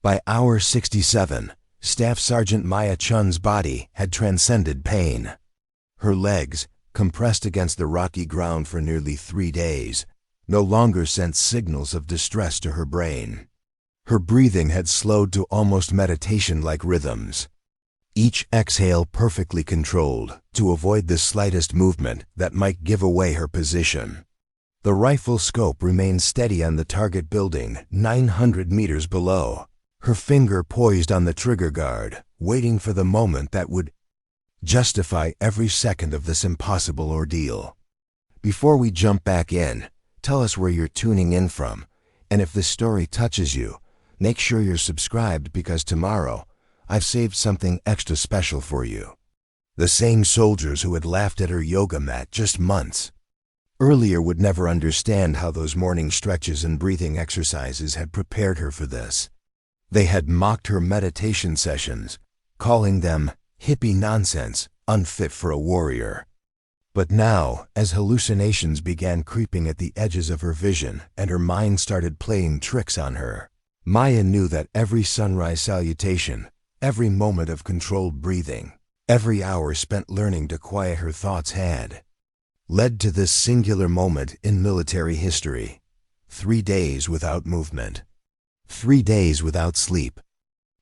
By hour 67, Staff Sergeant Maya Chun's body had transcended pain. Her legs, compressed against the rocky ground for nearly 3 days, no longer sent signals of distress to her brain. Her breathing had slowed to almost meditation-like rhythms, each exhale perfectly controlled to avoid the slightest movement that might give away her position. The rifle scope remained steady on the target building 900 meters below, her finger poised on the trigger guard, waiting for the moment that would justify every second of this impossible ordeal. Before we jump back in, tell us where you're tuning in from, and if this story touches you, make sure you're subscribed because tomorrow, I've saved something extra special for you. The same soldiers who had laughed at her yoga mat just months earlier would never understand how those morning stretches and breathing exercises had prepared her for this. They had mocked her meditation sessions, calling them hippie nonsense, unfit for a warrior. But now, as hallucinations began creeping at the edges of her vision and her mind started playing tricks on her, Maya knew that every sunrise salutation, every moment of controlled breathing, every hour spent learning to quiet her thoughts had led to this singular moment in military history. 3 days without movement. 3 days without sleep.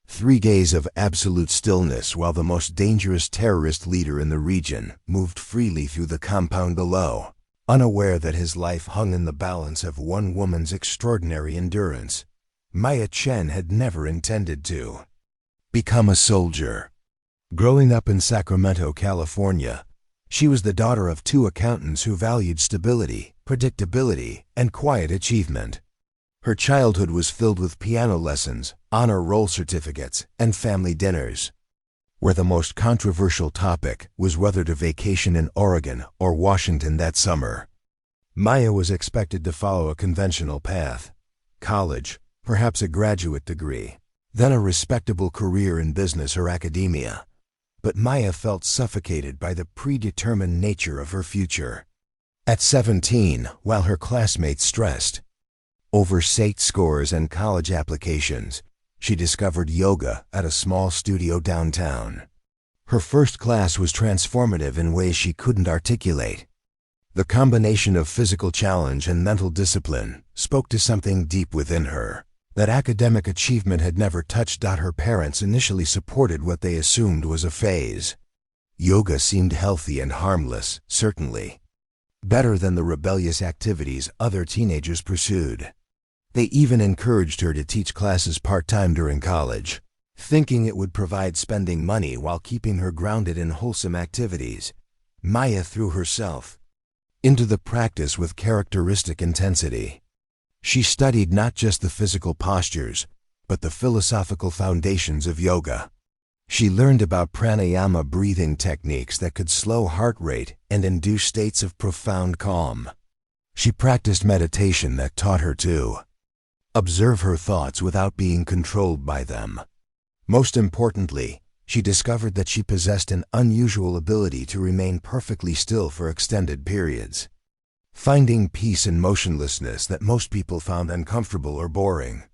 3 days of absolute stillness while the most dangerous terrorist leader in the region moved freely through the compound below, unaware that his life hung in the balance of one woman's extraordinary endurance. Maya Chen had never intended to become a soldier. Growing up in Sacramento, California, she was the daughter of 2 accountants who valued stability, predictability, and quiet achievement. Her childhood was filled with piano lessons, honor roll certificates, and family dinners, where the most controversial topic was whether to vacation in Oregon or Washington that summer. Maya was expected to follow a conventional path: college, perhaps a graduate degree, then a respectable career in business or academia. But Maya felt suffocated by the predetermined nature of her future. At 17, while her classmates stressed over SAT scores and college applications, she discovered yoga at a small studio downtown. Her first class was transformative in ways she couldn't articulate. The combination of physical challenge and mental discipline spoke to something deep within her that academic achievement had never touched. Her parents initially supported what they assumed was a phase. Yoga seemed healthy and harmless, certainly better than the rebellious activities other teenagers pursued. They even encouraged her to teach classes part-time during college, thinking it would provide spending money while keeping her grounded in wholesome activities. Maya threw herself into the practice with characteristic intensity. She studied not just the physical postures, but the philosophical foundations of yoga. She learned about pranayama breathing techniques that could slow heart rate and induce states of profound calm. She practiced meditation that taught her to observe her thoughts without being controlled by them. Most importantly, she discovered that she possessed an unusual ability to remain perfectly still for extended periods, finding peace in motionlessness that most people found uncomfortable or boring.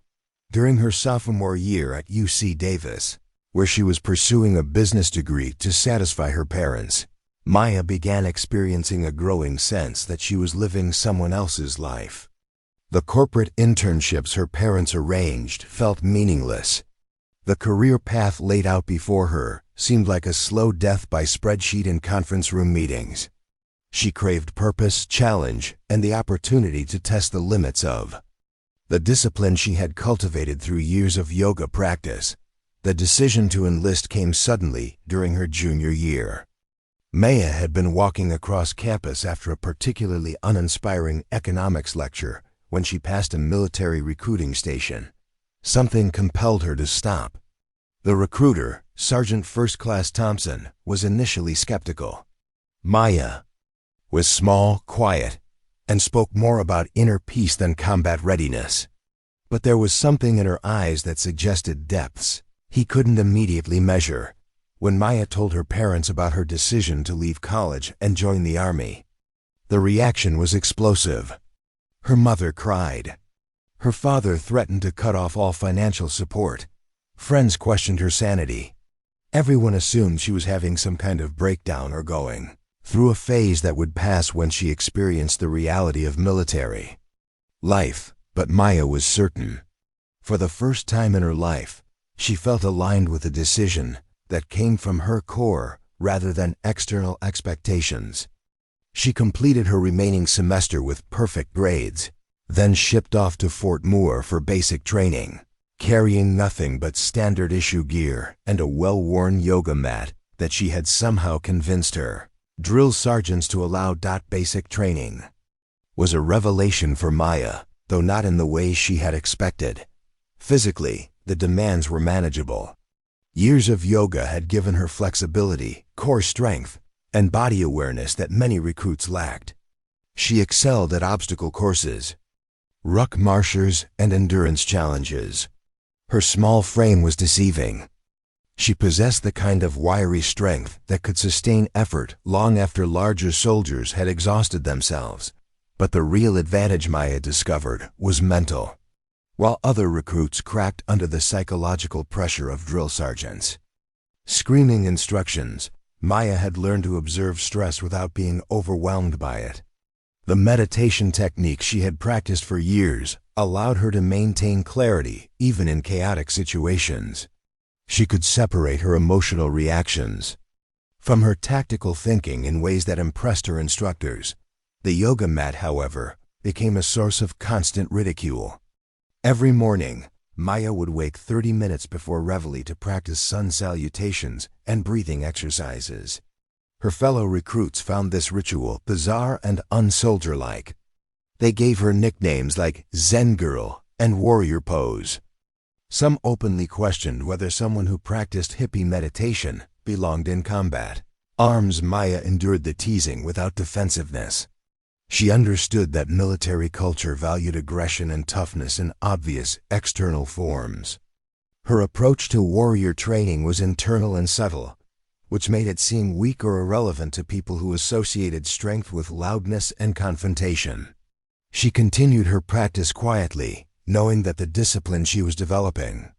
During her sophomore year at UC Davis, where she was pursuing a business degree to satisfy her parents, Maya began experiencing a growing sense that she was living someone else's life. The corporate internships her parents arranged felt meaningless. The career path laid out before her seemed like a slow death by spreadsheet and conference room meetings. She craved purpose, challenge, and the opportunity to test the limits of the discipline she had cultivated through years of yoga practice. The decision to enlist came suddenly during her junior year. Maya had been walking across campus after a particularly uninspiring economics lecture when she passed a military recruiting station. Something compelled her to stop. The recruiter, Sergeant First Class Thompson, was initially skeptical. Maya was small, quiet, and spoke more about inner peace than combat readiness. But there was something in her eyes that suggested depths he couldn't immediately measure. When Maya told her parents about her decision to leave college and join the Army, the reaction was explosive. Her mother cried. Her father threatened to cut off all financial support, Friends questioned her sanity. Everyone assumed she was having some kind of breakdown or going through a phase that would pass when she experienced the reality of military life. But Maya was certain. For the first time in her life, she felt aligned with a decision that came from her core rather than external expectations. She completed her remaining semester with perfect grades, then shipped off to Fort Moore for basic training, carrying nothing but standard issue gear and a well-worn yoga mat that she had somehow convinced her drill sergeants to allow. Basic training was a revelation for Maya, though not in the way she had expected. Physically, the demands were manageable. Years of yoga had given her flexibility, core strength, and body awareness that many recruits lacked. She excelled at obstacle courses, ruck marchers, and endurance challenges. Her small frame was deceiving. She possessed the kind of wiry strength that could sustain effort long after larger soldiers had exhausted themselves. But the real advantage Maya discovered was mental. While other recruits cracked under the psychological pressure of drill sergeants, screaming instructions, Maya had learned to observe stress without being overwhelmed by it. The meditation technique she had practiced for years allowed her to maintain clarity even in chaotic situations. She could separate her emotional reactions from her tactical thinking in ways that impressed her instructors. The yoga mat, however, became a source of constant ridicule. Every morning, Maya would wake 30 minutes before reveille to practice sun salutations and breathing exercises. Her fellow recruits found this ritual bizarre and unsoldier-like. They gave her nicknames like Zen Girl and Warrior Pose. Some openly questioned whether someone who practiced hippie meditation belonged in combat. Arms Maya endured the teasing without defensiveness. She understood that military culture valued aggression and toughness in obvious, external forms. Her approach to warrior training was internal and subtle, which made it seem weak or irrelevant to people who associated strength with loudness and confrontation. She continued her practice quietly, knowing that the discipline she was developing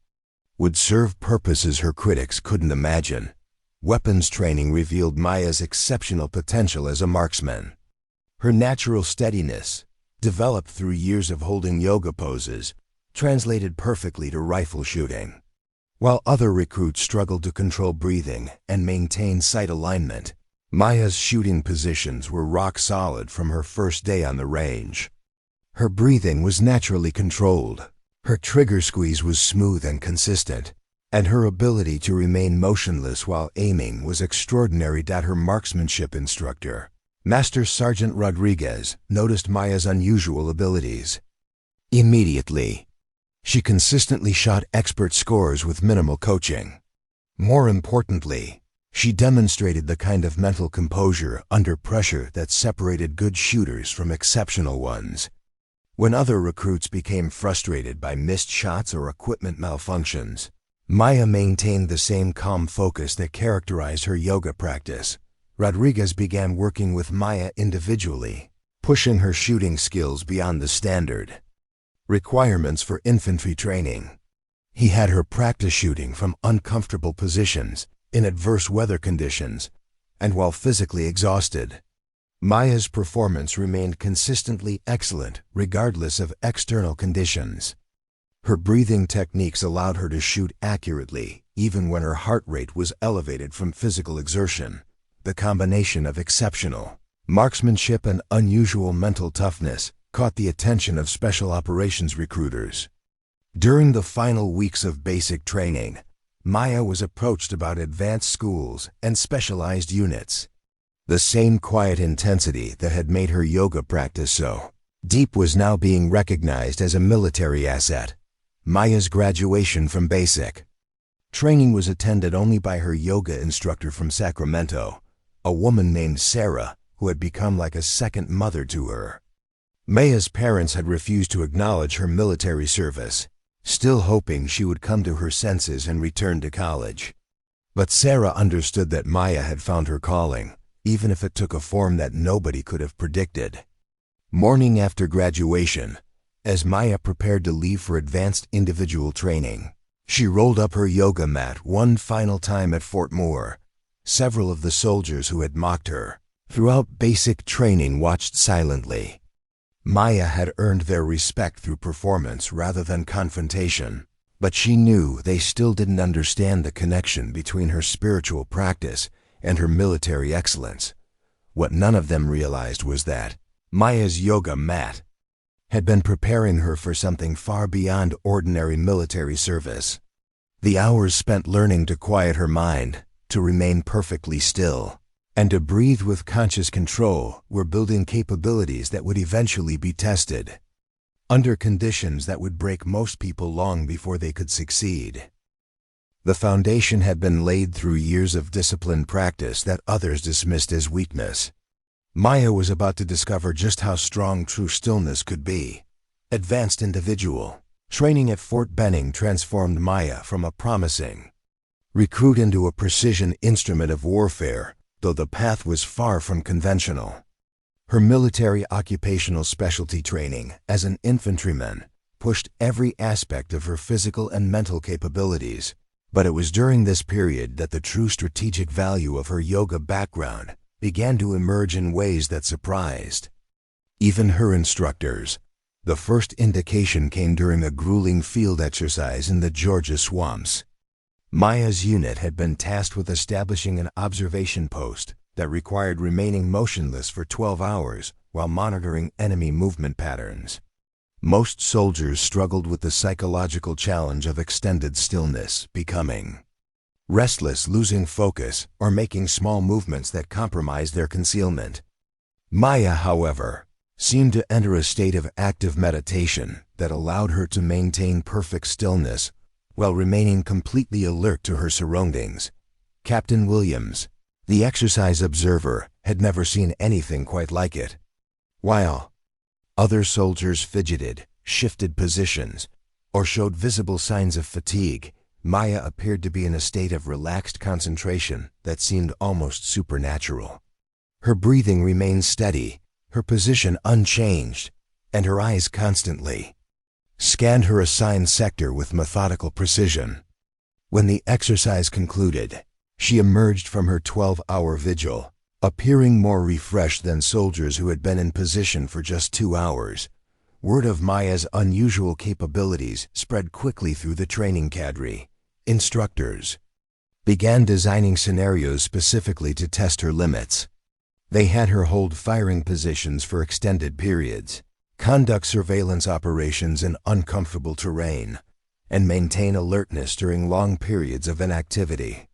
would serve purposes her critics couldn't imagine. Weapons training revealed Maya's exceptional potential as a marksman. Her natural steadiness, developed through years of holding yoga poses, translated perfectly to rifle shooting. While other recruits struggled to control breathing and maintain sight alignment, Maya's shooting positions were rock solid from her first day on the range. Her breathing was naturally controlled, her trigger squeeze was smooth and consistent, and her ability to remain motionless while aiming was extraordinary. Her marksmanship instructor, Master Sergeant Rodriguez, noticed Maya's unusual abilities. Immediately, she consistently shot expert scores with minimal coaching. More importantly, she demonstrated the kind of mental composure under pressure that separated good shooters from exceptional ones. When other recruits became frustrated by missed shots or equipment malfunctions, Maya maintained the same calm focus that characterized her yoga practice. Rodriguez began working with Maya individually, pushing her shooting skills beyond the standard requirements for infantry training. He had her practice shooting from uncomfortable positions, in adverse weather conditions, and while physically exhausted. Maya's performance remained consistently excellent regardless of external conditions. Her breathing techniques allowed her to shoot accurately, even when her heart rate was elevated from physical exertion. The combination of exceptional marksmanship and unusual mental toughness caught the attention of special operations recruiters. During the final weeks of basic training, Maya was approached about advanced schools and specialized units. The same quiet intensity that had made her yoga practice so deep was now being recognized as a military asset. Maya's graduation from basic training was attended only by her yoga instructor from Sacramento, a woman named Sarah, who had become like a second mother to her. Maya's parents had refused to acknowledge her military service, still hoping she would come to her senses and return to college. But Sarah understood that Maya had found her calling, even if it took a form that nobody could have predicted. Morning after graduation, as Maya prepared to leave for advanced individual training, She rolled up her yoga mat one final time at Fort Moore. Several of the soldiers who had mocked her throughout basic training watched silently. Maya had earned their respect through performance rather than confrontation, but she knew they still didn't understand the connection between her spiritual practice and her military excellence. What none of them realized was that Maya's yoga mat had been preparing her for something far beyond ordinary military service. The hours spent learning to quiet her mind, to remain perfectly still, and to breathe with conscious control were building capabilities that would eventually be tested under conditions that would break most people long before they could succeed. The foundation had been laid through years of disciplined practice that others dismissed as weakness. Maya was about to discover just how strong true stillness could be. Advanced individual training at Fort Benning transformed Maya from a promising recruit into a precision instrument of warfare, though the path was far from conventional. Her military occupational specialty training as an infantryman pushed every aspect of her physical and mental capabilities, but it was during this period that the true strategic value of her yoga background began to emerge in ways that surprised even her instructors. The first indication came during a grueling field exercise in the Georgia swamps. Maya's unit had been tasked with establishing an observation post that required remaining motionless for 12 hours while monitoring enemy movement patterns. Most soldiers struggled with the psychological challenge of extended stillness, becoming restless, losing focus, or making small movements that compromised their concealment. Maya, however, seemed to enter a state of active meditation that allowed her to maintain perfect stillness while remaining completely alert to her surroundings. Captain Williams, the exercise observer, had never seen anything quite like it. While other soldiers fidgeted, shifted positions, or showed visible signs of fatigue, Maya appeared to be in a state of relaxed concentration that seemed almost supernatural. Her breathing remained steady, her position unchanged, and her eyes constantly scanned her assigned sector with methodical precision. When the exercise concluded, she emerged from her 12-hour vigil, appearing more refreshed than soldiers who had been in position for just 2 hours. Word of Maya's unusual capabilities spread quickly through the training cadre. Instructors began designing scenarios specifically to test her limits. They had her hold firing positions for extended periods, conduct surveillance operations in uncomfortable terrain, and maintain alertness during long periods of inactivity.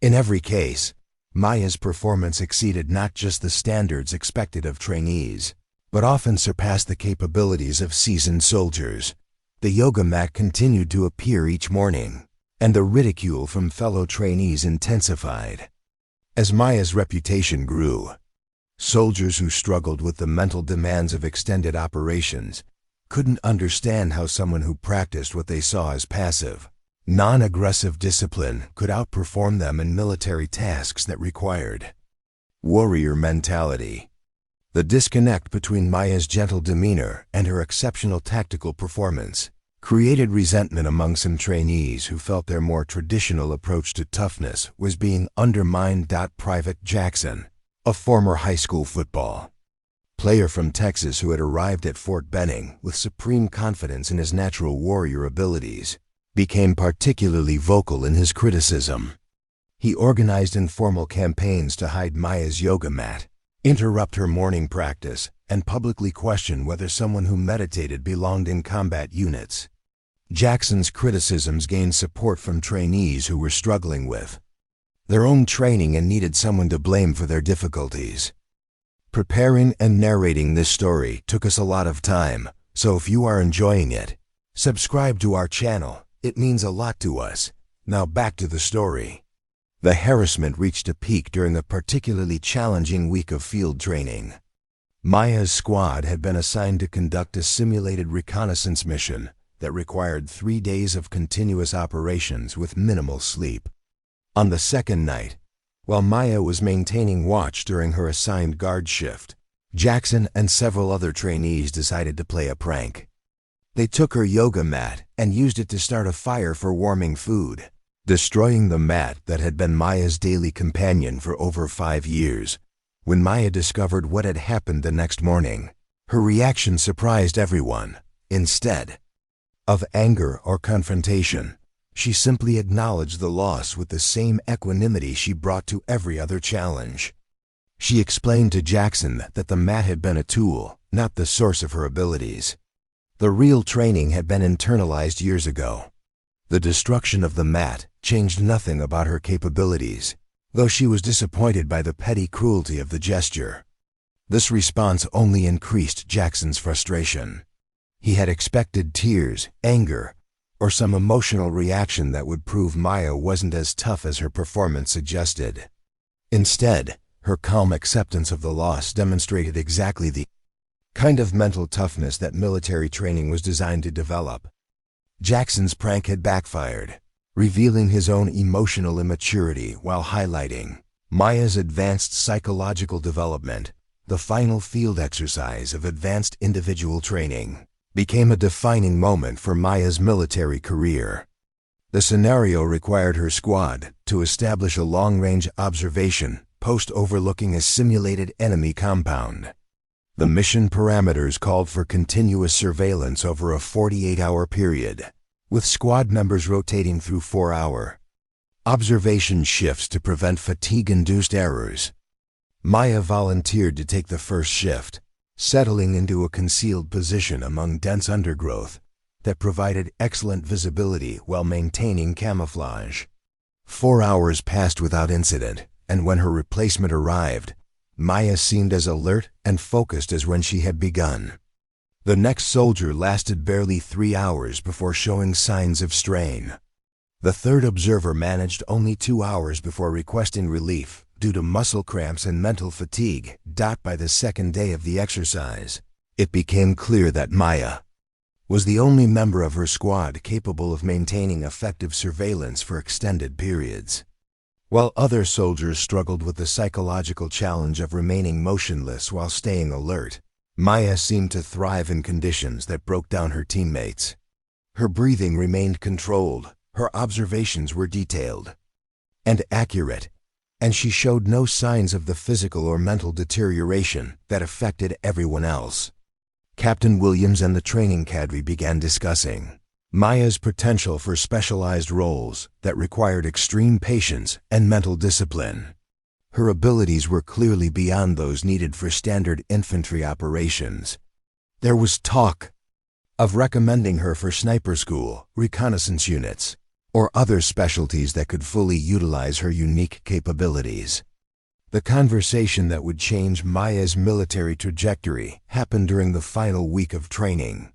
In every case, Maya's performance exceeded not just the standards expected of trainees, but often surpassed the capabilities of seasoned soldiers. The yoga mat continued to appear each morning, and the ridicule from fellow trainees intensified. As Maya's reputation grew, soldiers who struggled with the mental demands of extended operations couldn't understand how someone who practiced what they saw as passive, non-aggressive discipline could outperform them in military tasks that required warrior mentality. The disconnect between Maya's gentle demeanor and her exceptional tactical performance created resentment among some trainees who felt their more traditional approach to toughness was being undermined. Private Jackson, a former high school football player from Texas who had arrived at Fort Benning with supreme confidence in his natural warrior abilities, became particularly vocal in his criticism. He organized informal campaigns to hide Maya's yoga mat, interrupt her morning practice, and publicly question whether someone who meditated belonged in combat units. Jackson's criticisms gained support from trainees who were struggling with their own training and needed someone to blame for their difficulties. Preparing and narrating this story took us a lot of time, so if you are enjoying it, subscribe to our channel. It means a lot to us. Now back to the story. The harassment reached a peak during a particularly challenging week of field training. Maya's squad had been assigned to conduct a simulated reconnaissance mission that required 3 days of continuous operations with minimal sleep. On the second night, while Maya was maintaining watch during her assigned guard shift, Jackson and several other trainees decided to play a prank. They took her yoga mat and used it to start a fire for warming food, destroying the mat that had been Maya's daily companion for over 5 years. When Maya discovered what had happened the next morning, her reaction surprised everyone. Instead of anger or confrontation, she simply acknowledged the loss with the same equanimity she brought to every other challenge. She explained to Jackson that the mat had been a tool, not the source of her abilities. The real training had been internalized years ago. The destruction of the mat changed nothing about her capabilities, though she was disappointed by the petty cruelty of the gesture. This response only increased Jackson's frustration. He had expected tears, anger, or some emotional reaction that would prove Maya wasn't as tough as her performance suggested. Instead, her calm acceptance of the loss demonstrated exactly the kind of mental toughness that military training was designed to develop. Jackson's prank had backfired, revealing his own emotional immaturity while highlighting Maya's advanced psychological development. The final field exercise of advanced individual training became a defining moment for Maya's military career. The scenario required her squad to establish a long-range observation post overlooking a simulated enemy compound. The mission parameters called for continuous surveillance over a 48-hour period, with squad members rotating through 4-hour observation shifts to prevent fatigue-induced errors. Maya volunteered to take the first shift, settling into a concealed position among dense undergrowth that provided excellent visibility while maintaining camouflage. 4 hours passed without incident, and when her replacement arrived, Maya seemed as alert and focused as when she had begun. The next soldier lasted barely 3 hours before showing signs of strain. The third observer managed only 2 hours before requesting relief due to muscle cramps and mental fatigue. By the second day of the exercise, it became clear that Maya was the only member of her squad capable of maintaining effective surveillance for extended periods. While other soldiers struggled with the psychological challenge of remaining motionless while staying alert, Maya seemed to thrive in conditions that broke down her teammates. Her breathing remained controlled, her observations were detailed and accurate, and she showed no signs of the physical or mental deterioration that affected everyone else. Captain Williams and the training cadre began discussing Maya's potential for specialized roles that required extreme patience and mental discipline. Her abilities were clearly beyond those needed for standard infantry operations. There was talk of recommending her for sniper school, reconnaissance units, or other specialties that could fully utilize her unique capabilities. The conversation that would change Maya's military trajectory happened during the final week of training.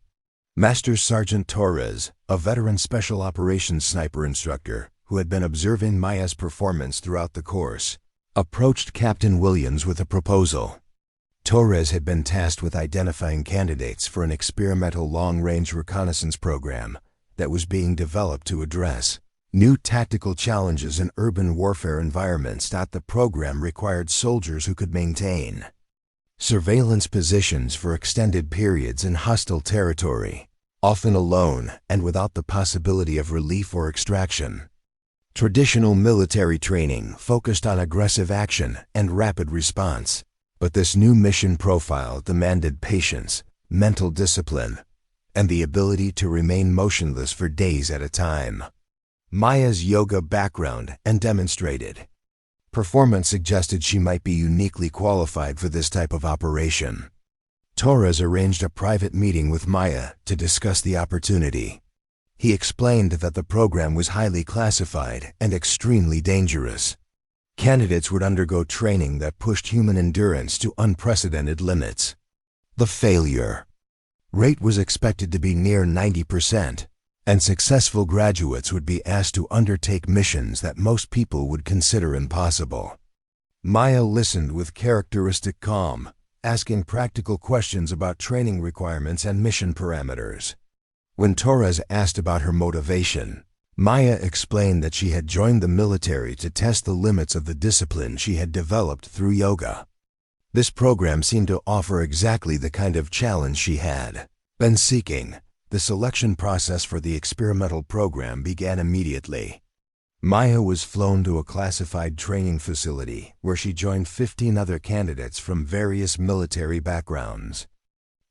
Master Sergeant Torres, a veteran special operations sniper instructor who had been observing Maya's performance throughout the course, approached Captain Williams with a proposal. Torres had been tasked with identifying candidates for an experimental long-range reconnaissance program that was being developed to address new tactical challenges in urban warfare environments. The program required soldiers who could maintain surveillance positions for extended periods in hostile territory, often alone and without the possibility of relief or extraction. Traditional military training focused on aggressive action and rapid response, but this new mission profile demanded patience, mental discipline, and the ability to remain motionless for days at a time. Maya's yoga background and demonstrated performance suggested she might be uniquely qualified for this type of operation. Torres arranged a private meeting with Maya to discuss the opportunity. He explained that the program was highly classified and extremely dangerous. Candidates would undergo training that pushed human endurance to unprecedented limits. The failure rate was expected to be near 90%, and successful graduates would be asked to undertake missions that most people would consider impossible. Maya listened with characteristic calm, asking practical questions about training requirements and mission parameters. When Torres asked about her motivation, Maya explained that she had joined the military to test the limits of the discipline she had developed through yoga. This program seemed to offer exactly the kind of challenge she had been seeking, The selection process for the experimental program began immediately. Maya was flown to a classified training facility where she joined 15 other candidates from various military backgrounds.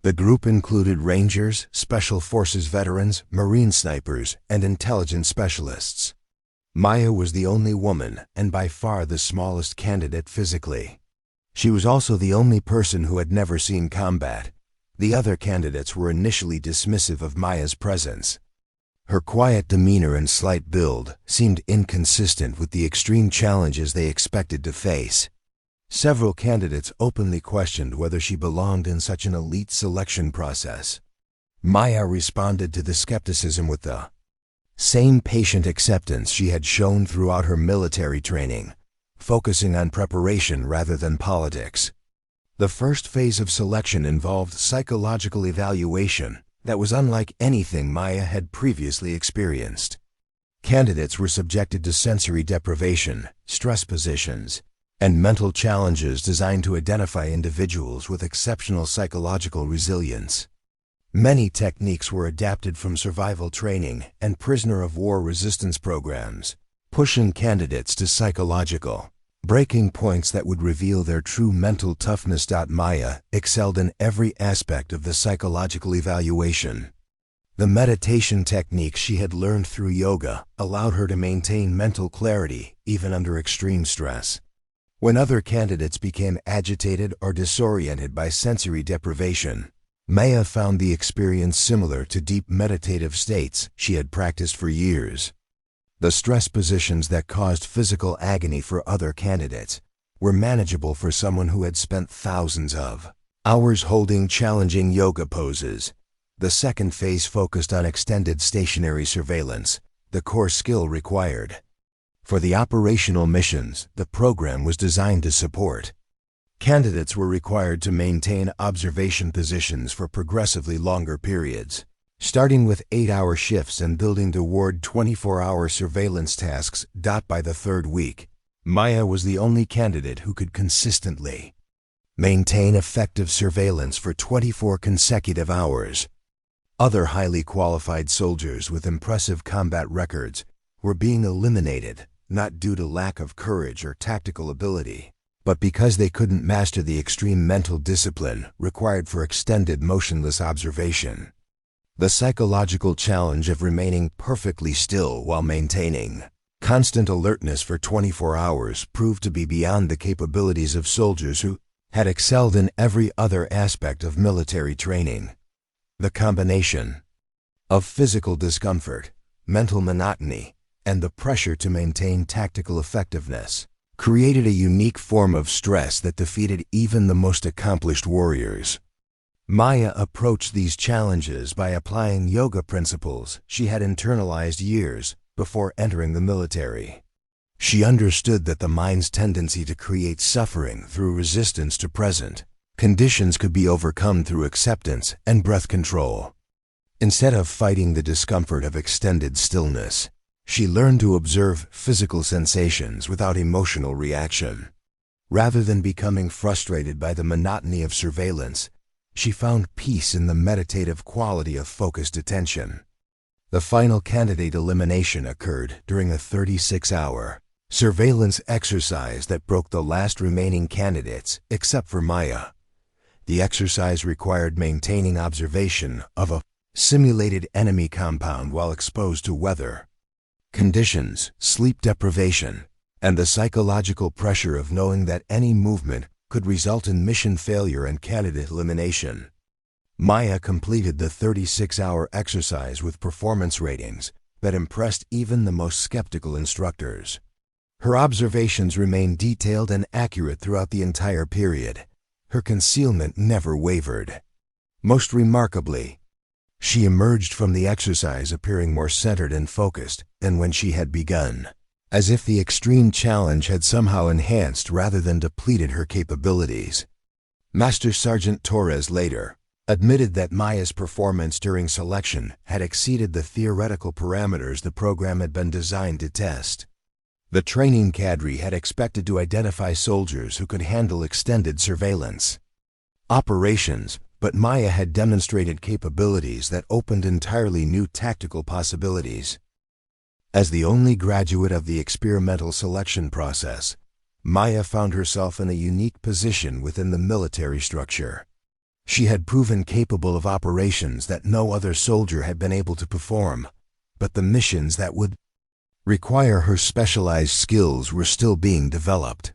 The group included Rangers, Special Forces veterans, Marine snipers, and intelligence specialists. Maya was the only woman and by far the smallest candidate physically. She was also the only person who had never seen combat. The other candidates were initially dismissive of Maya's presence. Her quiet demeanor and slight build seemed inconsistent with the extreme challenges they expected to face. Several candidates openly questioned whether she belonged in such an elite selection process. Maya responded to the skepticism with the same patient acceptance she had shown throughout her military training, focusing on preparation rather than politics. The first phase of selection involved psychological evaluation that was unlike anything Maya had previously experienced. Candidates were subjected to sensory deprivation, stress positions, and mental challenges designed to identify individuals with exceptional psychological resilience. Many techniques were adapted from survival training and prisoner of war resistance programs, pushing candidates to psychological breaking points that would reveal their true mental toughness. Maya excelled in every aspect of the psychological evaluation. The meditation techniques she had learned through yoga allowed her to maintain mental clarity even under extreme stress. When other candidates became agitated or disoriented by sensory deprivation, Maya found the experience similar to deep meditative states she had practiced for years. The stress positions that caused physical agony for other candidates were manageable for someone who had spent thousands of hours holding challenging yoga poses. The second phase focused on extended stationary surveillance, the core skill required. For the operational missions, the program was designed to support. Candidates were required to maintain observation positions for progressively longer periods, starting with 8-hour shifts and building toward 24-hour surveillance tasks. By the third week, Maya was the only candidate who could consistently maintain effective surveillance for 24 consecutive hours. Other highly qualified soldiers with impressive combat records were being eliminated, not due to lack of courage or tactical ability, but because they couldn't master the extreme mental discipline required for extended motionless observation. The psychological challenge of remaining perfectly still while maintaining constant alertness for 24 hours proved to be beyond the capabilities of soldiers who had excelled in every other aspect of military training. The combination of physical discomfort, mental monotony, and the pressure to maintain tactical effectiveness created a unique form of stress that defeated even the most accomplished warriors. Maya approached these challenges by applying yoga principles she had internalized years before entering the military. She understood that the mind's tendency to create suffering through resistance to present conditions could be overcome through acceptance and breath control. Instead of fighting the discomfort of extended stillness, she learned to observe physical sensations without emotional reaction. Rather than becoming frustrated by the monotony of surveillance, she found peace in the meditative quality of focused attention. The final candidate elimination occurred during a 36-hour surveillance exercise that broke the last remaining candidates except for Maya. The exercise required maintaining observation of a simulated enemy compound while exposed to weather conditions, sleep deprivation, and the psychological pressure of knowing that any movement could result in mission failure and candidate elimination. Maya completed the 36-hour exercise with performance ratings that impressed even the most skeptical instructors. Her observations remained detailed and accurate throughout the entire period. Her concealment never wavered. Most remarkably, she emerged from the exercise appearing more centered and focused than when she had begun, as if the extreme challenge had somehow enhanced rather than depleted her capabilities. Master Sergeant Torres later admitted that Maya's performance during selection had exceeded the theoretical parameters the program had been designed to test. The training cadre had expected to identify soldiers who could handle extended surveillance operations, but Maya had demonstrated capabilities that opened entirely new tactical possibilities. As the only graduate of the experimental selection process, Maya found herself in a unique position within the military structure. She had proven capable of operations that no other soldier had been able to perform, but the missions that would require her specialized skills were still being developed.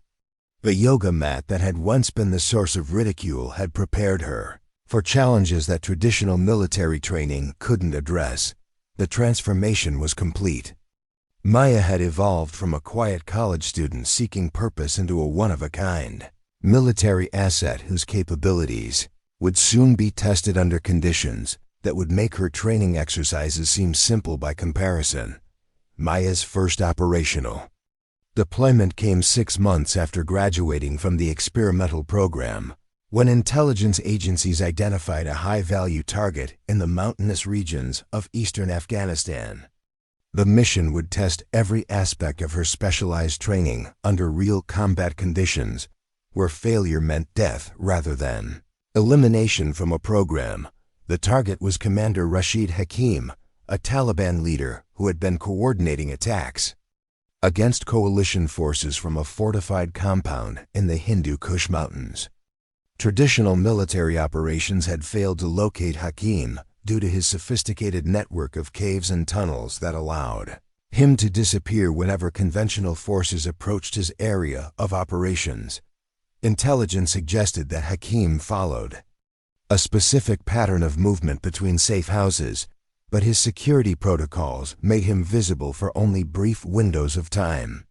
The yoga mat that had once been the source of ridicule had prepared her for challenges that traditional military training couldn't address. The transformation was complete. Maya had evolved from a quiet college student seeking purpose into a one-of-a-kind military asset whose capabilities would soon be tested under conditions that would make her training exercises seem simple by comparison. Maya's first operational deployment came 6 months after graduating from the experimental program, when intelligence agencies identified a high-value target in the mountainous regions of eastern Afghanistan. The mission would test every aspect of her specialized training under real combat conditions, where failure meant death rather than elimination from a program. The target was Commander Rashid Hakim, a Taliban leader who had been coordinating attacks against coalition forces from a fortified compound in the Hindu Kush Mountains. Traditional military operations had failed to locate Hakim due to his sophisticated network of caves and tunnels that allowed him to disappear whenever conventional forces approached his area of operations. Intelligence suggested that Hakim followed a specific pattern of movement between safe houses, but his security protocols made him visible for only brief windows of time.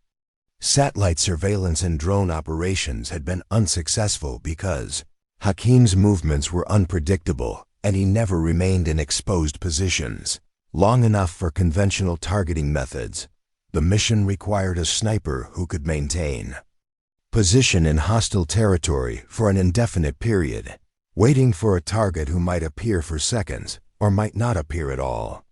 Satellite surveillance and drone operations had been unsuccessful because Hakim's movements were unpredictable and he never remained in exposed positions long enough for conventional targeting methods. The mission required a sniper who could maintain position in hostile territory for an indefinite period, waiting for a target who might appear for seconds or might not appear at all.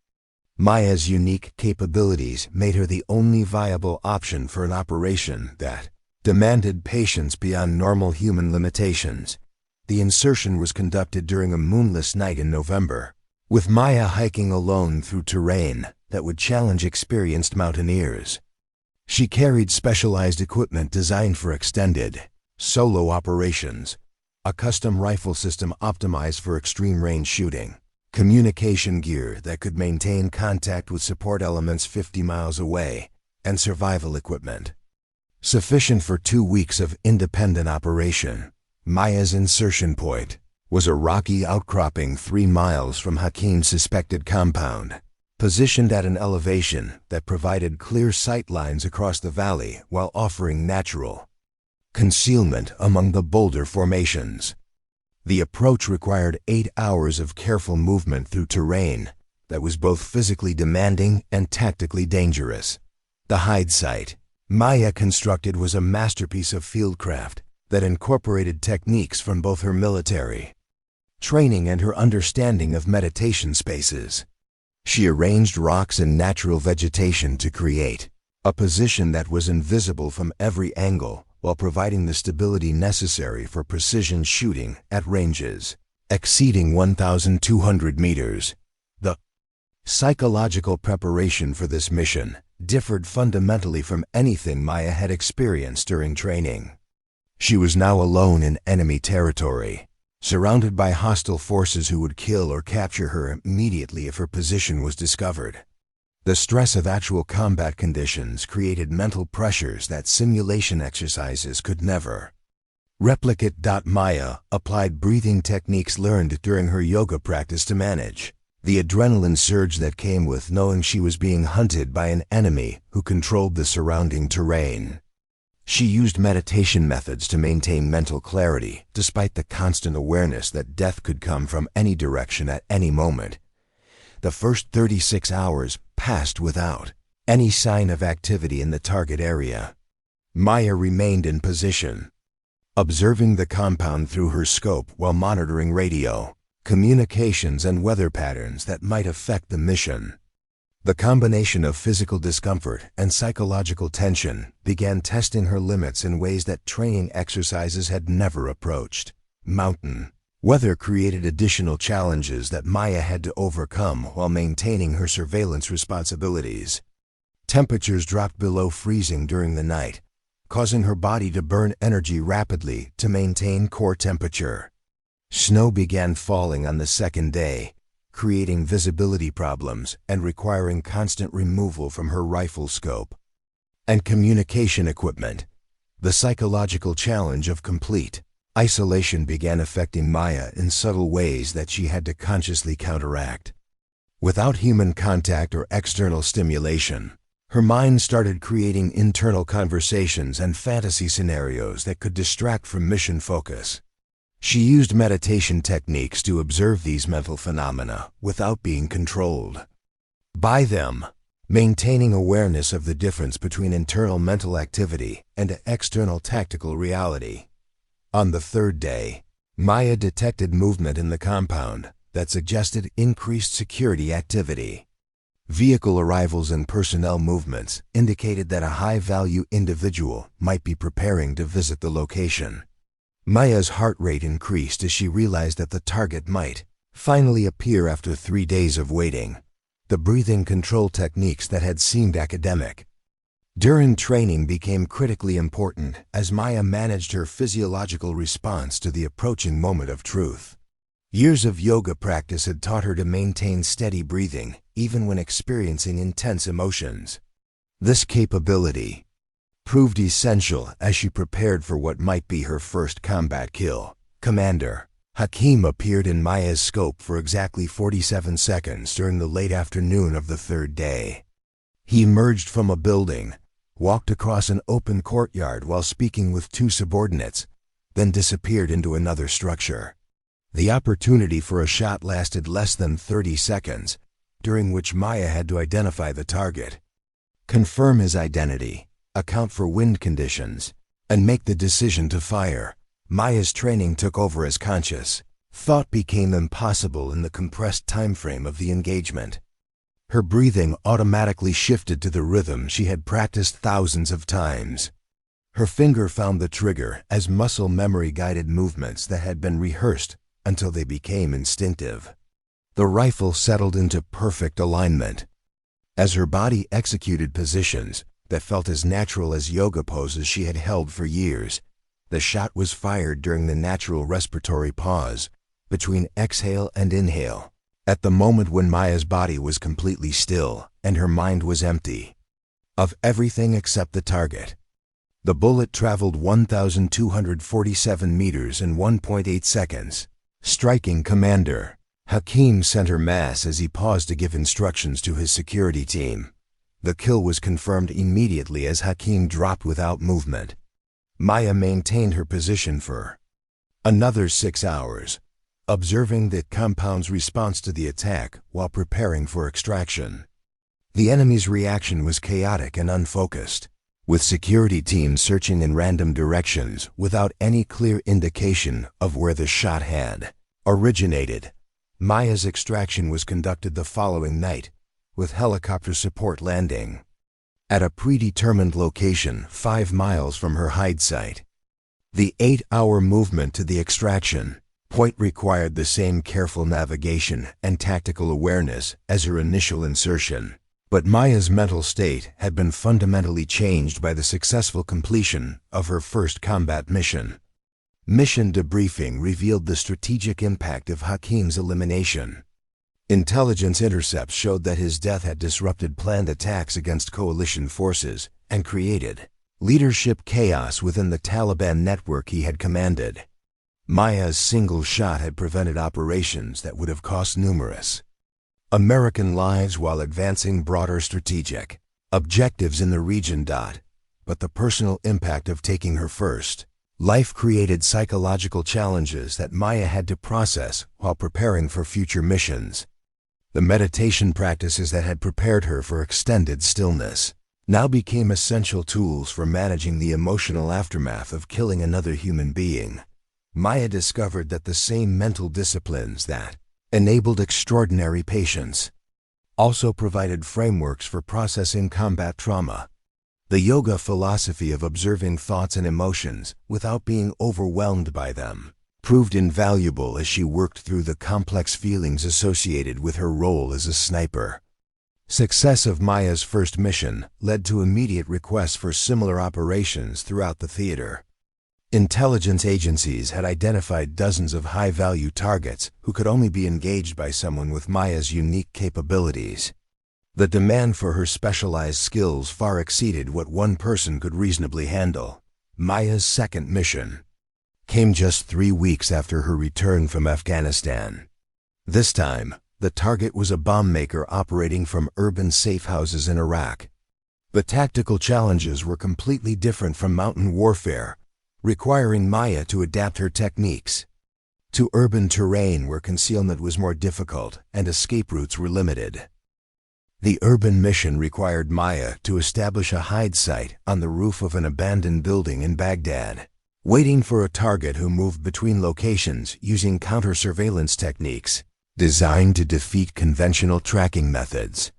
Maya's unique capabilities made her the only viable option for an operation that demanded patience beyond normal human limitations. The insertion was conducted during a moonless night in November, with Maya hiking alone through terrain that would challenge experienced mountaineers. She carried specialized equipment designed for extended, solo operations, a custom rifle system optimized for extreme-range shooting, communication gear that could maintain contact with support elements 50 miles away, and survival equipment sufficient for 2 weeks of independent operation. Maya's insertion point was a rocky outcropping 3 miles from Hakim's suspected compound, positioned at an elevation that provided clear sight lines across the valley while offering natural concealment among the boulder formations. The approach required 8 hours of careful movement through terrain that was both physically demanding and tactically dangerous. The hide site Maya constructed was a masterpiece of fieldcraft that incorporated techniques from both her military training and her understanding of meditation spaces. She arranged rocks and natural vegetation to create a position that was invisible from every angle while providing the stability necessary for precision shooting at ranges exceeding 1,200 meters. The psychological preparation for this mission differed fundamentally from anything Maya had experienced during training. She was now alone in enemy territory, surrounded by hostile forces who would kill or capture her immediately if her position was discovered. The stress of actual combat conditions created mental pressures that simulation exercises could never replicate. Maya applied breathing techniques learned during her yoga practice to manage the adrenaline surge that came with knowing she was being hunted by an enemy who controlled the surrounding terrain. She used meditation methods to maintain mental clarity, despite the constant awareness that death could come from any direction at any moment. The first 36 hours passed without any sign of activity in the target area. Maya remained in position, observing the compound through her scope while monitoring radio, communications, and weather patterns that might affect the mission. The combination of physical discomfort and psychological tension began testing her limits in ways that training exercises had never approached. Mountain Weather created additional challenges that Maya had to overcome while maintaining her surveillance responsibilities. Temperatures dropped below freezing during the night, causing her body to burn energy rapidly to maintain core temperature. Snow began falling on the second day, creating visibility problems and requiring constant removal from her rifle scope. And communication equipment. The psychological challenge of complete isolation began affecting Maya in subtle ways that she had to consciously counteract. Without human contact or external stimulation, her mind started creating internal conversations and fantasy scenarios that could distract from mission focus. She used meditation techniques to observe these mental phenomena without being controlled by them, maintaining awareness of the difference between internal mental activity and external tactical reality. On the third day, Maya detected movement in the compound that suggested increased security activity. Vehicle arrivals and personnel movements indicated that a high-value individual might be preparing to visit the location. Maya's heart rate increased as she realized that the target might finally appear after 3 days of waiting. The breathing control techniques that had seemed academic during training became critically important as Maya managed her physiological response to the approaching moment of truth. Years of yoga practice had taught her to maintain steady breathing even when experiencing intense emotions. This capability proved essential as she prepared for what might be her first combat kill. Commander Hakim appeared in Maya's scope for exactly 47 seconds during the late afternoon of the third day. He emerged from a building, walked across an open courtyard while speaking with 2 subordinates, then disappeared into another structure. The opportunity for a shot lasted less than 30 seconds, during which Maya had to identify the target, confirm his identity, account for wind conditions, and make the decision to fire. Maya's training took over as conscious thought became impossible in the compressed time frame of the engagement. Her breathing automatically shifted to the rhythm she had practiced thousands of times. Her finger found the trigger as muscle memory guided movements that had been rehearsed until they became instinctive. The rifle settled into perfect alignment. As her body executed positions that felt as natural as yoga poses she had held for years, the shot was fired during the natural respiratory pause between exhale and inhale, at the moment when Maya's body was completely still and her mind was empty of everything except the target. The bullet traveled 1,247 meters in 1.8 seconds, striking Commander Hakim center mass as he paused to give instructions to his security team. The kill was confirmed immediately as Hakim dropped without movement. Maya maintained her position for another 6 hours, observing the compound's response to the attack while preparing for extraction. The enemy's reaction was chaotic and unfocused, with security teams searching in random directions without any clear indication of where the shot had originated. Maya's extraction was conducted the following night, with helicopter support landing at a predetermined location 5 miles from her hide site. The 8-hour movement to the extraction point required the same careful navigation and tactical awareness as her initial insertion, but Maya's mental state had been fundamentally changed by the successful completion of her first combat mission. Mission debriefing revealed the strategic impact of Hakim's elimination. Intelligence intercepts showed that his death had disrupted planned attacks against coalition forces and created leadership chaos within the Taliban network he had commanded. Maya's single shot had prevented operations that would have cost numerous American lives while advancing broader strategic objectives in the region. But the personal impact of taking her first life created psychological challenges that Maya had to process while preparing for future missions. The meditation practices that had prepared her for extended stillness now became essential tools for managing the emotional aftermath of killing another human being. Maya discovered that the same mental disciplines that enabled extraordinary patience also provided frameworks for processing combat trauma. The yoga philosophy of observing thoughts and emotions without being overwhelmed by them proved invaluable as she worked through the complex feelings associated with her role as a sniper. Success of Maya's first mission led to immediate requests for similar operations throughout the theater. Intelligence agencies had identified dozens of high-value targets who could only be engaged by someone with Maya's unique capabilities. The demand for her specialized skills far exceeded what one person could reasonably handle. Maya's second mission came just 3 weeks after her return from Afghanistan. This time, the target was a bomb maker operating from urban safe houses in Iraq. The tactical challenges were completely different from mountain warfare, requiring Maya to adapt her techniques to urban terrain where concealment was more difficult and escape routes were limited. The urban mission required Maya to establish a hide site on the roof of an abandoned building in Baghdad, waiting for a target who moved between locations using counter-surveillance techniques designed to defeat conventional tracking methods.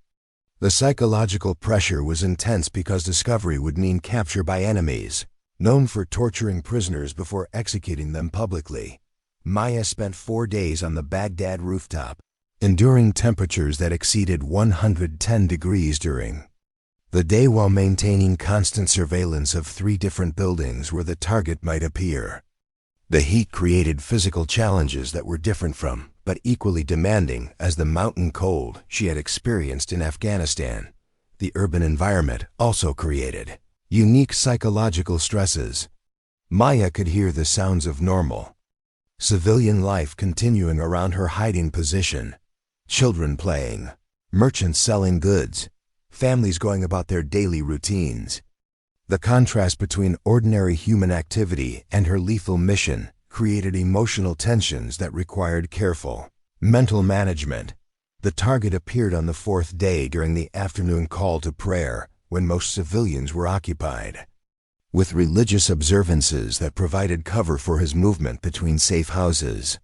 The psychological pressure was intense because discovery would mean capture by enemies, known for torturing prisoners before executing them publicly. Maya spent 4 days on the Baghdad rooftop, enduring temperatures that exceeded 110 degrees during the day while maintaining constant surveillance of 3 different buildings where the target might appear. The heat created physical challenges that were different from, but equally demanding as the mountain cold she had experienced in Afghanistan. The urban environment also created unique psychological stresses. Maya could hear the sounds of normal civilian life continuing around her hiding position. Children playing, merchants selling goods, families going about their daily routines. The contrast between ordinary human activity and her lethal mission created emotional tensions that required careful mental management. The target appeared on the 4th day during the afternoon call to prayer, when most civilians were occupied with religious observances that provided cover for his movement between safe houses.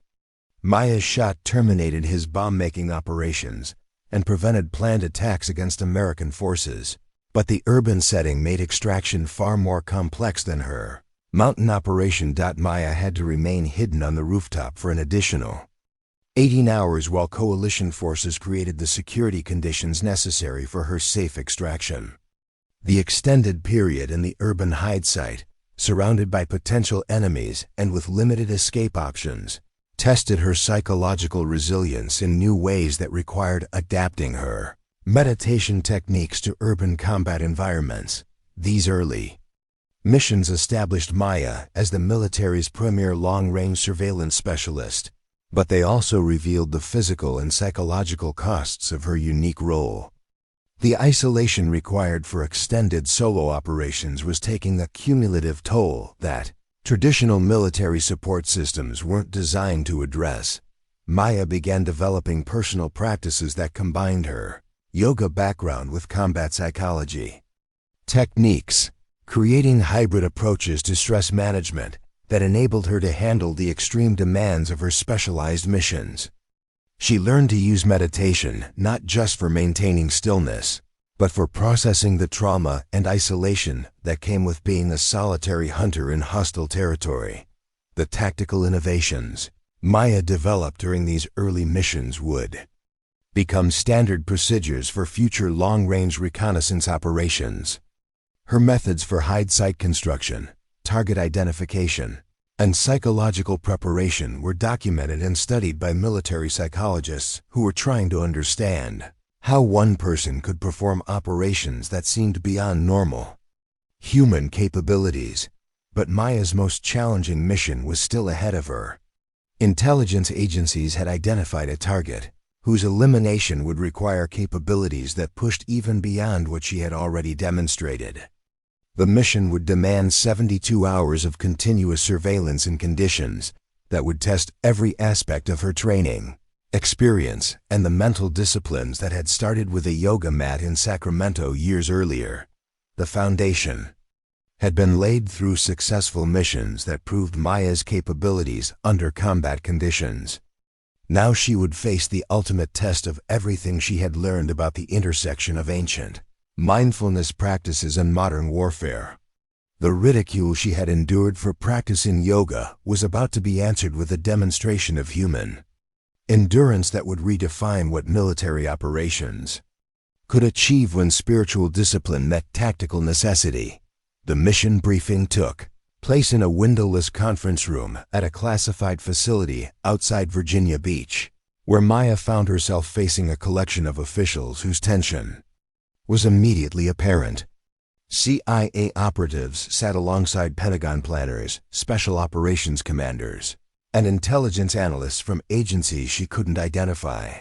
Maya's shot terminated his bomb-making operations and prevented planned attacks against American forces. But the urban setting made extraction far more complex than her mountain operation. Maya had to remain hidden on the rooftop for an additional 18 hours while coalition forces created the security conditions necessary for her safe extraction. The extended period in the urban hide site, surrounded by potential enemies and with limited escape options, tested her psychological resilience in new ways that required adapting her meditation techniques to urban combat environments. These early missions established Maya as the military's premier long-range surveillance specialist, but they also revealed the physical and psychological costs of her unique role. The isolation required for extended solo operations was taking a cumulative toll that traditional military support systems weren't designed to address. Maya began developing personal practices that combined her yoga background with combat psychology techniques, creating hybrid approaches to stress management that enabled her to handle the extreme demands of her specialized missions. She learned to use meditation not just for maintaining stillness, but for processing the trauma and isolation that came with being a solitary hunter in hostile territory. The tactical innovations Maya developed during these early missions would become standard procedures for future long-range reconnaissance operations. Her methods for hide site construction, target identification, and psychological preparation were documented and studied by military psychologists who were trying to understand how one person could perform operations that seemed beyond normal human capabilities. But Maya's most challenging mission was still ahead of her. Intelligence agencies had identified a target whose elimination would require capabilities that pushed even beyond what she had already demonstrated. The mission would demand 72 hours of continuous surveillance in conditions that would test every aspect of her training, experience, and the mental disciplines that had started with a yoga mat in Sacramento years earlier. The foundation had been laid through successful missions that proved Maya's capabilities under combat conditions. Now she would face the ultimate test of everything she had learned about the intersection of ancient mindfulness practices and modern warfare. The ridicule she had endured for practicing yoga was about to be answered with a demonstration of human endurance that would redefine what military operations could achieve when spiritual discipline met tactical necessity. The mission briefing took place in a windowless conference room at a classified facility outside Virginia Beach, where Maya found herself facing a collection of officials whose tension was immediately apparent. CIA operatives sat alongside Pentagon planners, special operations commanders, and intelligence analysts from agencies she couldn't identify.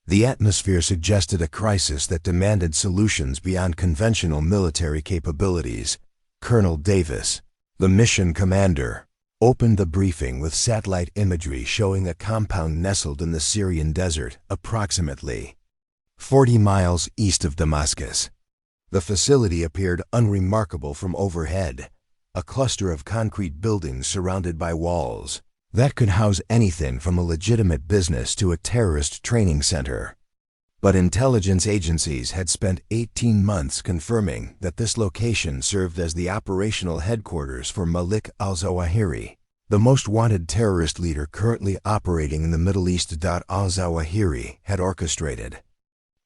The atmosphere suggested a crisis that demanded solutions beyond conventional military capabilities. Colonel Davis, the mission commander, opened the briefing with satellite imagery showing a compound nestled in the Syrian desert, approximately 40 miles east of Damascus. The facility appeared unremarkable from overhead, a cluster of concrete buildings surrounded by walls that could house anything from a legitimate business to a terrorist training center. But intelligence agencies had spent 18 months confirming that this location served as the operational headquarters for Malik al-Zawahiri, the most wanted terrorist leader currently operating in the Middle East. Al-Zawahiri had orchestrated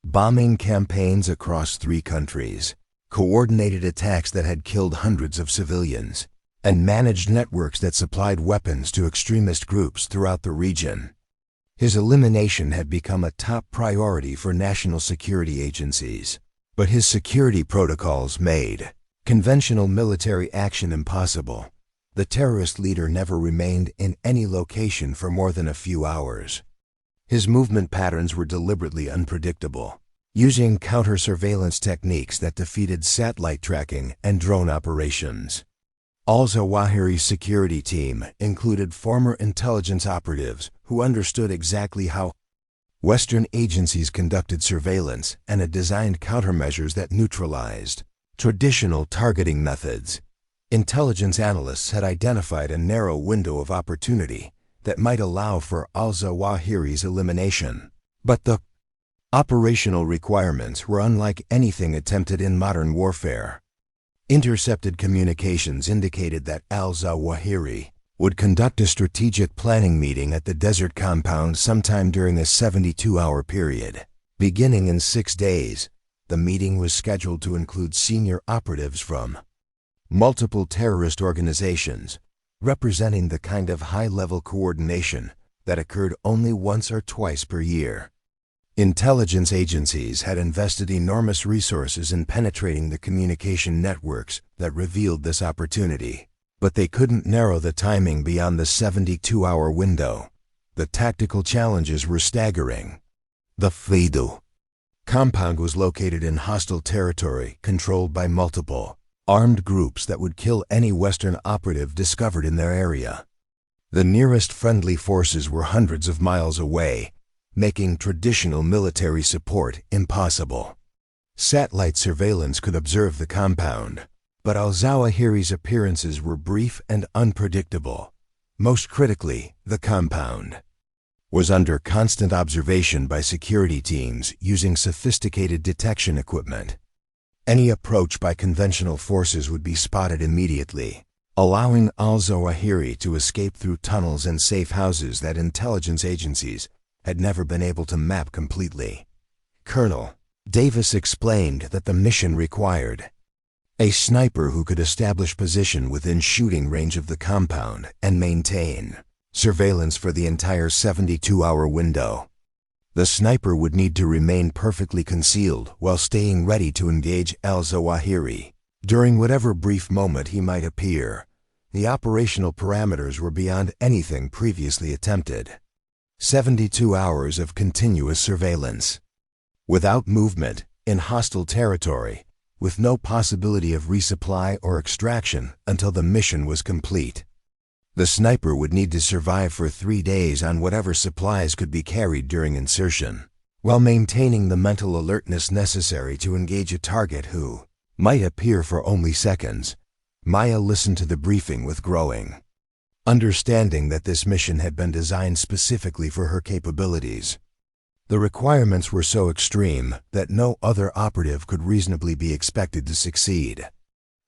bombing campaigns across 3 countries, coordinated attacks that had killed hundreds of civilians, and managed networks that supplied weapons to extremist groups throughout the region. His elimination had become a top priority for national security agencies, but his security protocols made conventional military action impossible. The terrorist leader never remained in any location for more than a few hours. His movement patterns were deliberately unpredictable, using counter-surveillance techniques that defeated satellite tracking and drone operations. Al-Zawahiri's security team included former intelligence operatives who understood exactly how Western agencies conducted surveillance and had designed countermeasures that neutralized traditional targeting methods. Intelligence analysts had identified a narrow window of opportunity that might allow for al-Zawahiri's elimination. But the operational requirements were unlike anything attempted in modern warfare. Intercepted communications indicated that al-Zawahiri would conduct a strategic planning meeting at the desert compound sometime during a 72-hour period. Beginning in 6 days, the meeting was scheduled to include senior operatives from multiple terrorist organizations, representing the kind of high-level coordination that occurred only once or twice per year. Intelligence agencies had invested enormous resources in penetrating the communication networks that revealed this opportunity, but they couldn't narrow the timing beyond the 72-hour window. The tactical challenges were staggering. The Fidu compound was located in hostile territory controlled by multiple armed groups that would kill any Western operative discovered in their area. The nearest friendly forces were hundreds of miles away, making traditional military support impossible. Satellite surveillance could observe the compound, but al-Zawahiri's appearances were brief and unpredictable. Most critically, the compound was under constant observation by security teams using sophisticated detection equipment. Any approach by conventional forces would be spotted immediately, allowing al-Zawahiri to escape through tunnels and safe houses that intelligence agencies had never been able to map completely. Colonel Davis explained that the mission required a sniper who could establish position within shooting range of the compound and maintain surveillance for the entire 72-hour window. The sniper would need to remain perfectly concealed while staying ready to engage al-Zawahiri during whatever brief moment he might appear. The operational parameters were beyond anything previously attempted. 72 hours of continuous surveillance, without movement, in hostile territory, with no possibility of resupply or extraction until the mission was complete. The sniper would need to survive for 3 days on whatever supplies could be carried during insertion, while maintaining the mental alertness necessary to engage a target who might appear for only seconds. Maya listened to the briefing with growing understanding that this mission had been designed specifically for her capabilities. The requirements were so extreme that no other operative could reasonably be expected to succeed.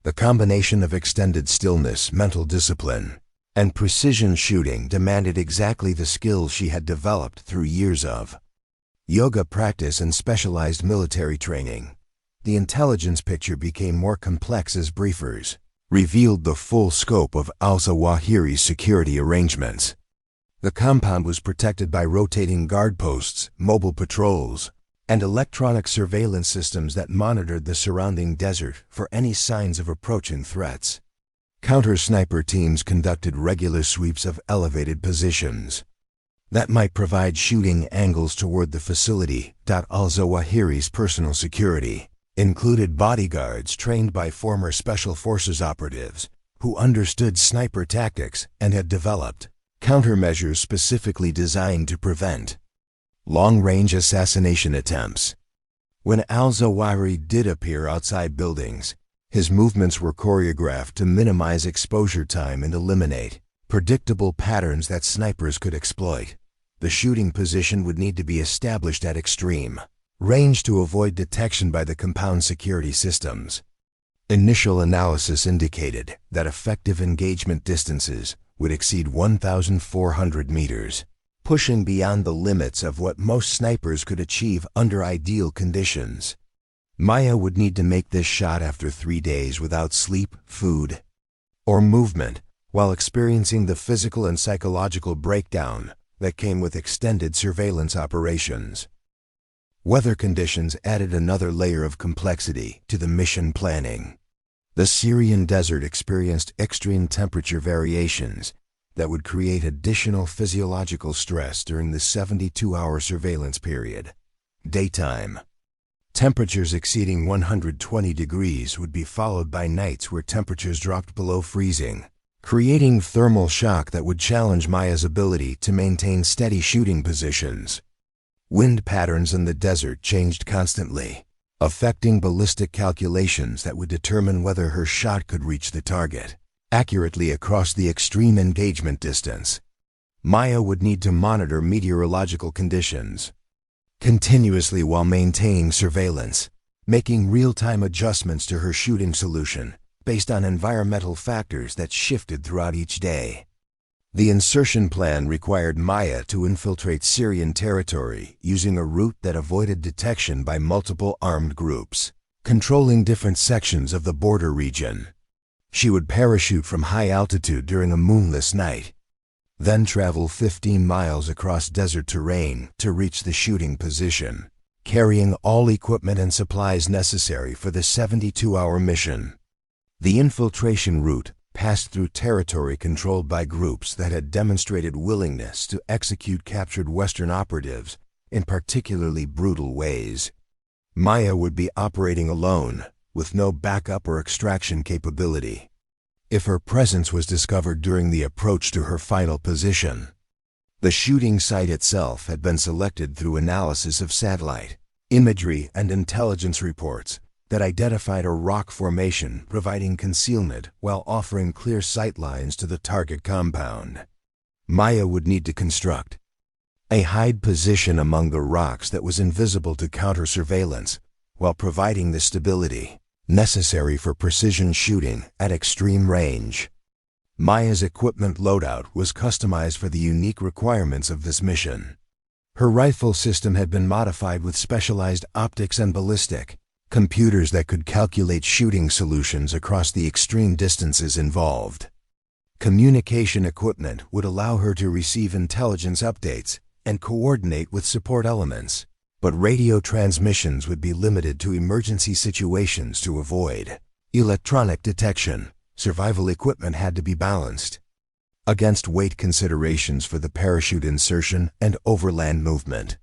The combination of extended stillness, mental discipline, and precision shooting demanded exactly the skills she had developed through years of yoga practice and specialized military training. The intelligence picture became more complex as briefers revealed the full scope of al-Zawahiri's security arrangements. The compound was protected by rotating guard posts, mobile patrols, and electronic surveillance systems that monitored the surrounding desert for any signs of approaching threats. Counter-sniper teams conducted regular sweeps of elevated positions that might provide shooting angles toward the facility. Al-Zawahiri's personal security included bodyguards trained by former Special Forces operatives who understood sniper tactics and had developed countermeasures specifically designed to prevent long-range assassination attempts. When al-Zawahiri did appear outside buildings, his movements were choreographed to minimize exposure time and eliminate predictable patterns that snipers could exploit. The shooting position would need to be established at extreme range to avoid detection by the compound security systems. Initial analysis indicated that effective engagement distances would exceed 1,400 meters, pushing beyond the limits of what most snipers could achieve under ideal conditions. Maya would need to make this shot after 3 days without sleep, food, or movement, while experiencing the physical and psychological breakdown that came with extended surveillance operations. Weather conditions added another layer of complexity to the mission planning. The Syrian desert experienced extreme temperature variations that would create additional physiological stress during the 72-hour surveillance period. Daytime temperatures exceeding 120 degrees would be followed by nights where temperatures dropped below freezing, creating thermal shock that would challenge Maya's ability to maintain steady shooting positions. Wind patterns in the desert changed constantly, affecting ballistic calculations that would determine whether her shot could reach the target accurately across the extreme engagement distance. Maya would need to monitor meteorological conditions continuously while maintaining surveillance, making real-time adjustments to her shooting solution based on environmental factors that shifted throughout each day. The insertion plan required Maya to infiltrate Syrian territory using a route that avoided detection by multiple armed groups, controlling different sections of the border region. She would parachute from high altitude during a moonless night, then travel 15 miles across desert terrain to reach the shooting position, carrying all equipment and supplies necessary for the 72-hour mission. The infiltration route passed through territory controlled by groups that had demonstrated willingness to execute captured Western operatives in particularly brutal ways. Maya would be operating alone, with no backup or extraction capability. If her presence was discovered during the approach to her final position, the shooting site itself had been selected through analysis of satellite imagery and intelligence reports that identified a rock formation providing concealment while offering clear sight lines to the target compound. Maya would need to construct a hide position among the rocks that was invisible to counter-surveillance while providing the stability necessary for precision shooting at extreme range. Maya's equipment loadout was customized for the unique requirements of this mission. Her rifle system had been modified with specialized optics and ballistic computers that could calculate shooting solutions across the extreme distances involved. Communication equipment would allow her to receive intelligence updates and coordinate with support elements, but radio transmissions would be limited to emergency situations to avoid electronic detection. Survival equipment had to be balanced against weight considerations for the parachute insertion and overland movement.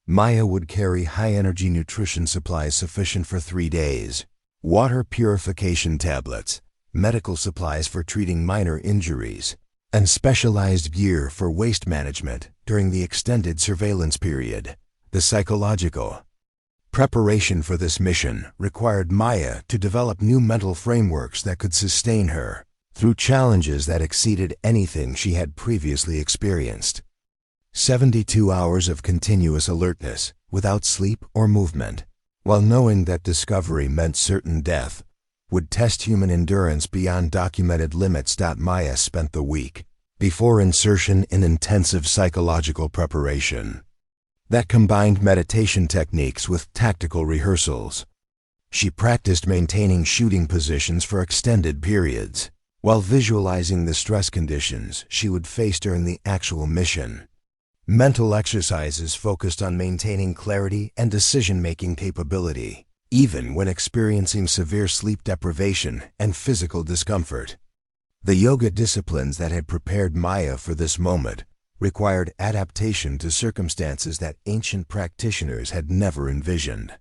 Maya would carry high-energy nutrition supplies sufficient for 3 days, water purification tablets, medical supplies for treating minor injuries, and specialized gear for waste management during the extended surveillance period. The psychological preparation for this mission required Maya to develop new mental frameworks that could sustain her through challenges that exceeded anything she had previously experienced. 72 hours of continuous alertness without sleep or movement, while knowing that discovery meant certain death, would test human endurance beyond documented limits. Maya spent the week before insertion in intensive psychological preparation that combined meditation techniques with tactical rehearsals. She practiced maintaining shooting positions for extended periods, while visualizing the stress conditions she would face during the actual mission. Mental exercises focused on maintaining clarity and decision-making capability, even when experiencing severe sleep deprivation and physical discomfort. The yoga disciplines that had prepared Maya for this moment required adaptation to circumstances that ancient practitioners had never envisioned.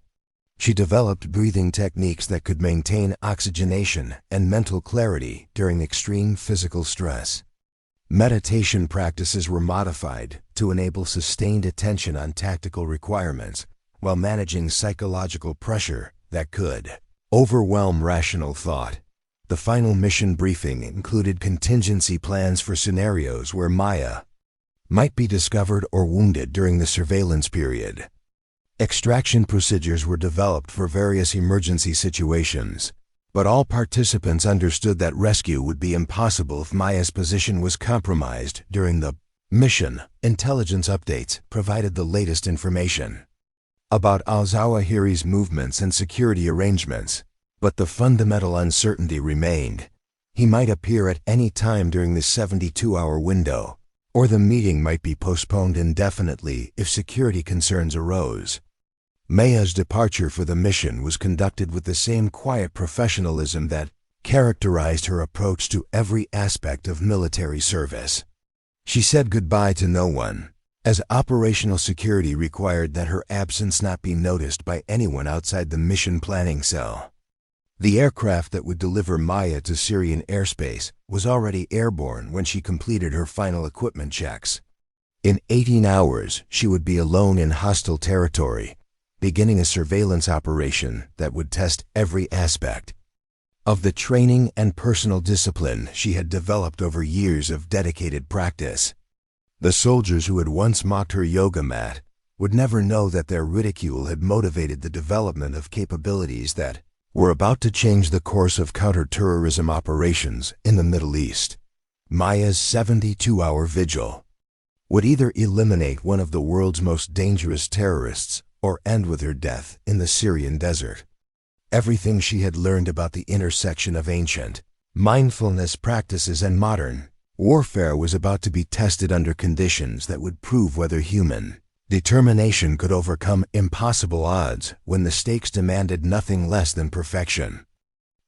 She developed breathing techniques that could maintain oxygenation and mental clarity during extreme physical stress. Meditation practices were modified to enable sustained attention on tactical requirements while managing psychological pressure that could overwhelm rational thought. The final mission briefing included contingency plans for scenarios where Maya might be discovered or wounded during the surveillance period. Extraction procedures were developed for various emergency situations, but all participants understood that rescue would be impossible if Maya's position was compromised during the mission. Intelligence updates provided the latest information about al-Zawahiri's movements and security arrangements, but the fundamental uncertainty remained. He might appear at any time during the 72-hour window, or the meeting might be postponed indefinitely if security concerns arose. Maya's departure for the mission was conducted with the same quiet professionalism that characterized her approach to every aspect of military service. She said goodbye to no one, as operational security required that her absence not be noticed by anyone outside the mission planning cell. The aircraft that would deliver Maya to Syrian airspace was already airborne when she completed her final equipment checks. In 18 hours, she would be alone in hostile territory, beginning a surveillance operation that would test every aspect of the training and personal discipline she had developed over years of dedicated practice. The soldiers who had once mocked her yoga mat would never know that their ridicule had motivated the development of capabilities that were about to change the course of counter-terrorism operations in the Middle East. Maya's 72-hour vigil would either eliminate one of the world's most dangerous terrorists or end with her death in the Syrian desert. Everything she had learned about the intersection of ancient mindfulness practices and modern warfare was about to be tested under conditions that would prove whether human determination could overcome impossible odds when the stakes demanded nothing less than perfection.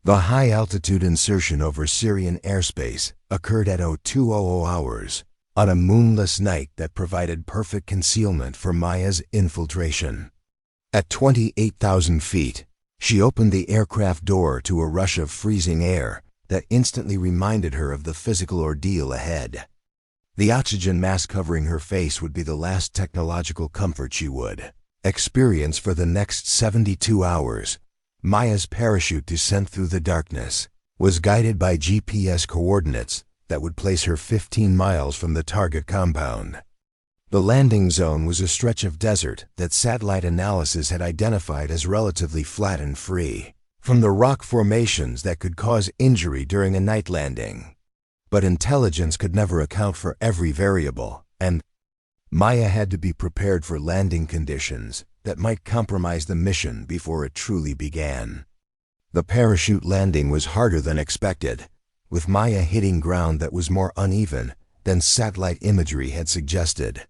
The high-altitude insertion over Syrian airspace occurred at 0200 hours on a moonless night that provided perfect concealment for Maya's infiltration. At 28,000 feet, she opened the aircraft door to a rush of freezing air that instantly reminded her of the physical ordeal ahead. The oxygen mask covering her face would be the last technological comfort she would experience for the next 72 hours. Maya's parachute descent through the darkness was guided by GPS coordinates that would place her 15 miles from the target compound. The landing zone was a stretch of desert that satellite analysis had identified as relatively flat and free from the rock formations that could cause injury during a night landing. But intelligence could never account for every variable, and Maya had to be prepared for landing conditions that might compromise the mission before it truly began. The parachute landing was harder than expected, with Maya hitting ground that was more uneven than satellite imagery had suggested.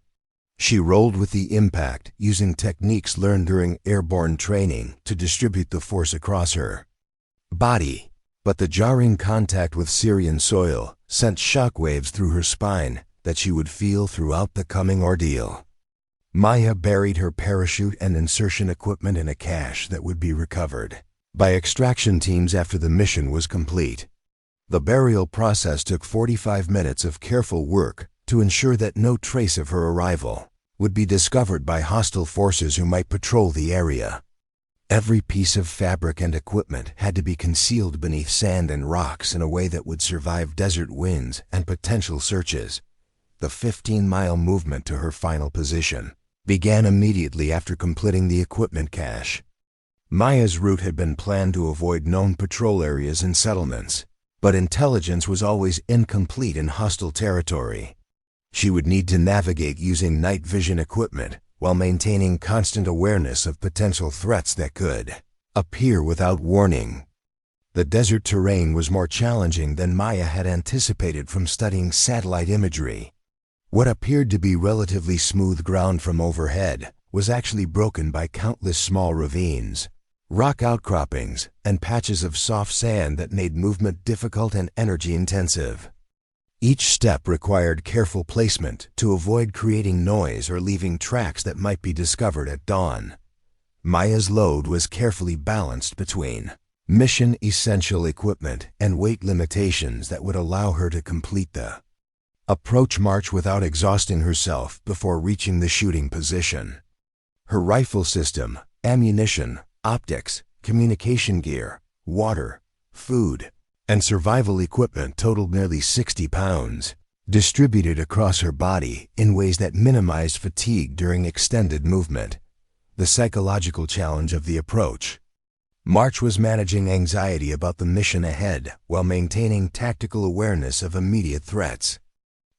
She rolled with the impact, using techniques learned during airborne training to distribute the force across her body. But the jarring contact with Syrian soil sent shockwaves through her spine that she would feel throughout the coming ordeal. Maya buried her parachute and insertion equipment in a cache that would be recovered by extraction teams after the mission was complete. The burial process took 45 minutes of careful work to ensure that no trace of her arrival would be discovered by hostile forces who might patrol the area. Every piece of fabric and equipment had to be concealed beneath sand and rocks in a way that would survive desert winds and potential searches. The 15-mile movement to her final position began immediately after completing the equipment cache. Maya's route had been planned to avoid known patrol areas and settlements, but intelligence was always incomplete in hostile territory. She would need to navigate using night vision equipment while maintaining constant awareness of potential threats that could appear without warning. The desert terrain was more challenging than Maya had anticipated from studying satellite imagery. What appeared to be relatively smooth ground from overhead was actually broken by countless small ravines, rock outcroppings, and patches of soft sand that made movement difficult and energy-intensive. Each step required careful placement to avoid creating noise or leaving tracks that might be discovered at dawn. Maya's load was carefully balanced between mission-essential equipment and weight limitations that would allow her to complete the approach march without exhausting herself before reaching the shooting position. Her rifle system, ammunition, optics, communication gear, water, food, and survival equipment totaled nearly 60 pounds, distributed across her body in ways that minimized fatigue during extended movement. The psychological challenge of the approach march was managing anxiety about the mission ahead while maintaining tactical awareness of immediate threats.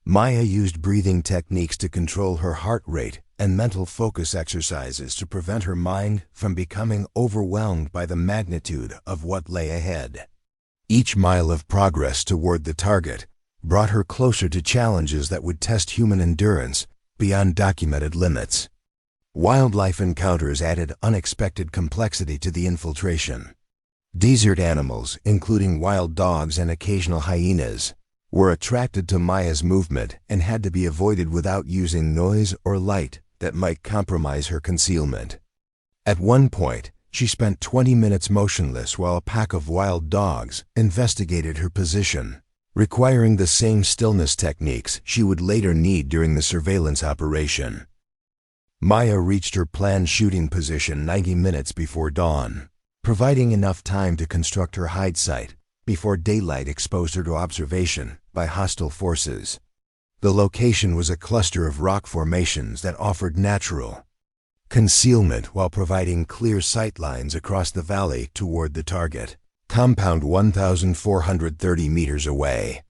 Maya used breathing techniques to control her heart rate and mental focus exercises to prevent her mind from becoming overwhelmed by the magnitude of what lay ahead. Each mile of progress toward the target brought her closer to challenges that would test human endurance beyond documented limits. Wildlife encounters added unexpected complexity to the infiltration. Desert animals, including wild dogs and occasional hyenas, were attracted to Maya's movement and had to be avoided without using noise or light that might compromise her concealment. At one point, she spent 20 minutes motionless while a pack of wild dogs investigated her position, requiring the same stillness techniques she would later need during the surveillance operation. Maya reached her planned shooting position 90 minutes before dawn, providing enough time to construct her hide site before daylight exposed her to observation by hostile forces. The location was a cluster of rock formations that offered natural concealment while providing clear sight lines across the valley toward the target compound 1,430 meters away.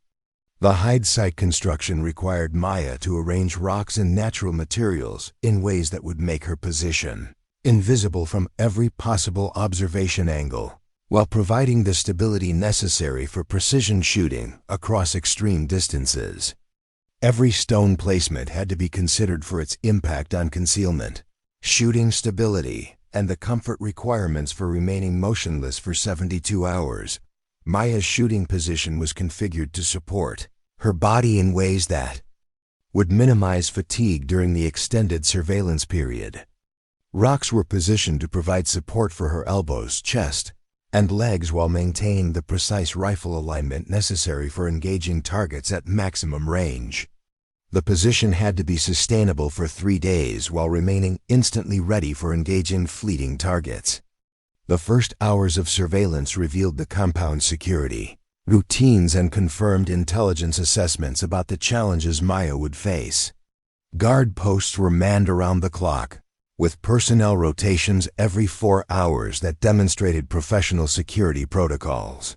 The hide site construction required Maya to arrange rocks and natural materials in ways that would make her position invisible from every possible observation angle, while providing the stability necessary for precision shooting across extreme distances. Every stone placement had to be considered for its impact on concealment, shooting stability, and the comfort requirements for remaining motionless for 72 hours. Maya's shooting position was configured to support her body in ways that would minimize fatigue during the extended surveillance period. Rocks were positioned to provide support for her elbows, chest, and legs while maintaining the precise rifle alignment necessary for engaging targets at maximum range. The position had to be sustainable for 3 days while remaining instantly ready for engaging fleeting targets. The first hours of surveillance revealed the compound's security, routines, and confirmed intelligence assessments about the challenges Maya would face. Guard posts were manned around the clock, with personnel rotations every 4 hours that demonstrated professional security protocols.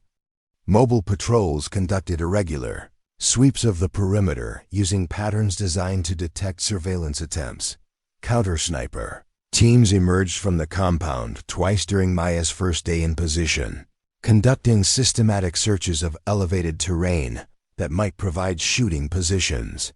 Mobile patrols conducted irregular sweeps of the perimeter using patterns designed to detect surveillance attempts. Counter-sniper teams emerged from the compound twice during Maya's first day in position, conducting systematic searches of elevated terrain that might provide shooting positions.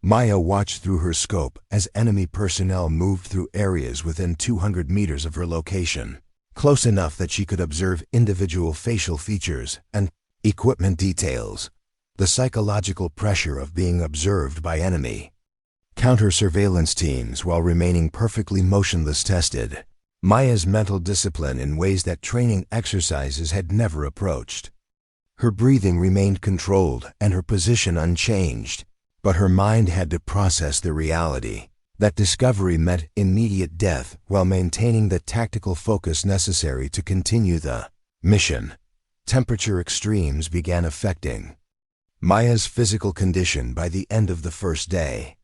Maya watched through her scope as enemy personnel moved through areas within 200 meters of her location, close enough that she could observe individual facial features and equipment details. The psychological pressure of being observed by enemy counter-surveillance teams while remaining perfectly motionless tested Maya's mental discipline in ways that training exercises had never approached. Her breathing remained controlled and her position unchanged, but her mind had to process the reality that discovery meant immediate death while maintaining the tactical focus necessary to continue the mission. Temperature extremes began affecting Maya's physical condition by the end of the first day.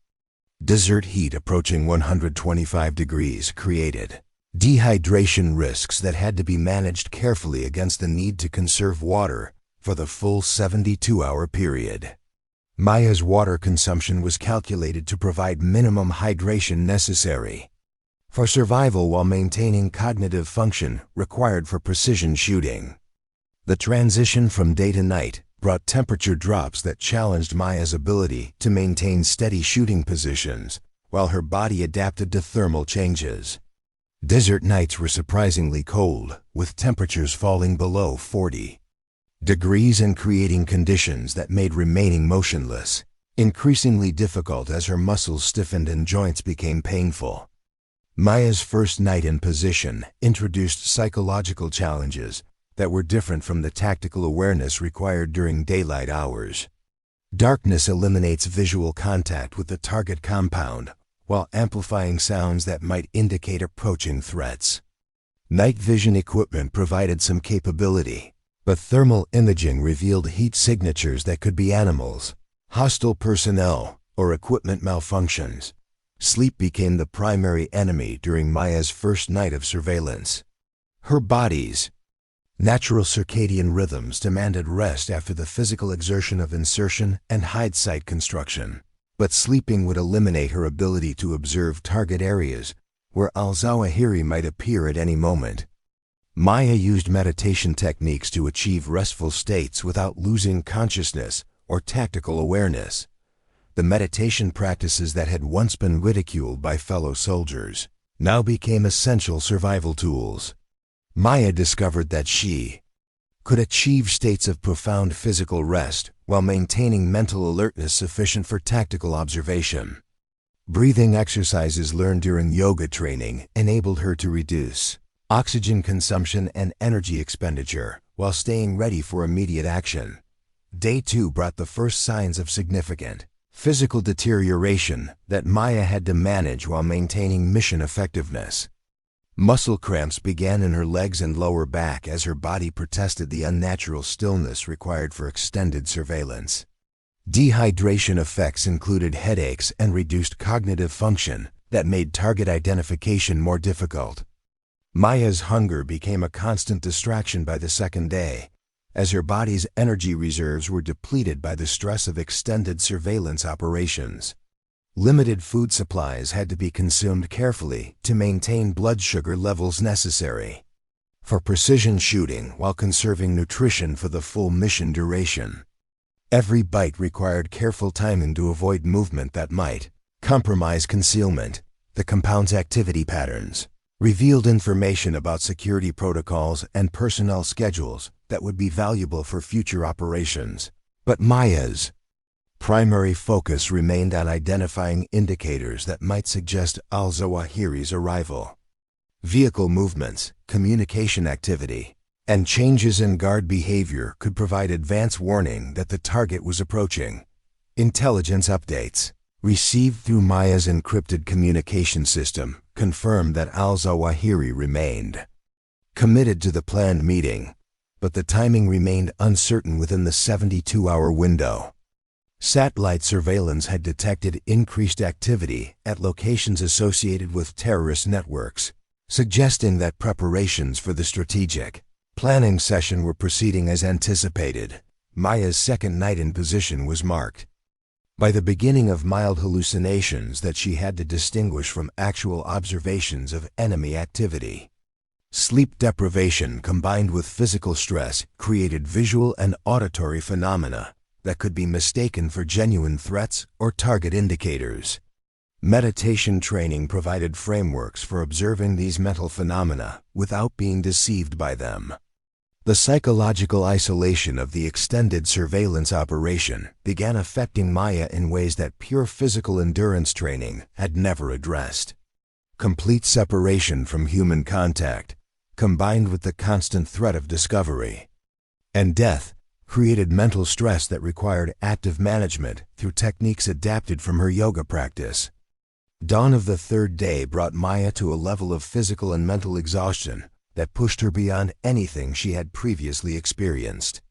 Desert heat approaching 125 degrees created Dehydration risks that had to be managed carefully against the need to conserve water for the full 72-hour period. Maya's water consumption was calculated to provide minimum hydration necessary for survival while maintaining cognitive function required for precision shooting. The transition from day to night brought temperature drops that challenged Maya's ability to maintain steady shooting positions while her body adapted to thermal changes. Desert nights were surprisingly cold, with temperatures falling below 40 degrees and creating conditions that made remaining motionless increasingly difficult as her muscles stiffened and joints became painful. Maya's first night in position introduced psychological challenges that were different from the tactical awareness required during daylight hours. Darkness eliminates visual contact with the target compound while amplifying sounds that might indicate approaching threats. Night vision equipment provided some capability, but thermal imaging revealed heat signatures that could be animals, hostile personnel, or equipment malfunctions. Sleep became the primary enemy during Maya's first night of surveillance. Her body's natural circadian rhythms demanded rest after the physical exertion of insertion and hide site construction, but sleeping would eliminate her ability to observe target areas where al-Zawahiri might appear at any moment. Maya used meditation techniques to achieve restful states without losing consciousness or tactical awareness. The meditation practices that had once been ridiculed by fellow soldiers now became essential survival tools. Maya discovered that she could achieve states of profound physical rest while maintaining mental alertness sufficient for tactical observation. Breathing exercises learned during yoga training enabled her to reduce oxygen consumption and energy expenditure while staying ready for immediate action. Day 2 brought the first signs of significant physical deterioration that Maya had to manage while maintaining mission effectiveness. Muscle cramps began in her legs and lower back as her body protested the unnatural stillness required for extended surveillance. Dehydration effects included headaches and reduced cognitive function that made target identification more difficult. Maya's hunger became a constant distraction by the second day, as her body's energy reserves were depleted by the stress of extended surveillance operations. Limited food supplies had to be consumed carefully to maintain blood sugar levels necessary for precision shooting while conserving nutrition for the full mission duration. Every bite required careful timing to avoid movement that might compromise concealment. The compound's activity patterns revealed information about security protocols and personnel schedules that would be valuable for future operations. But Maya's primary focus remained on identifying indicators that might suggest al-Zawahiri's arrival. Vehicle movements, communication activity, and changes in guard behavior could provide advance warning that the target was approaching. Intelligence updates received through Maya's encrypted communication system confirmed that al-Zawahiri remained committed to the planned meeting, but the timing remained uncertain within the 72-hour window. Satellite surveillance had detected increased activity at locations associated with terrorist networks, suggesting that preparations for the strategic planning session were proceeding as anticipated. Maya's second night in position was marked by the beginning of mild hallucinations that she had to distinguish from actual observations of enemy activity. Sleep deprivation combined with physical stress created visual and auditory phenomena that could be mistaken for genuine threats or target indicators. Meditation training provided frameworks for observing these mental phenomena without being deceived by them. The psychological isolation of the extended surveillance operation began affecting Maya in ways that pure physical endurance training had never addressed. Complete separation from human contact, combined with the constant threat of discovery and death, created mental stress that required active management through techniques adapted from her yoga practice. Dawn of the third day brought Maya to a level of physical and mental exhaustion that pushed her beyond anything she had previously experienced.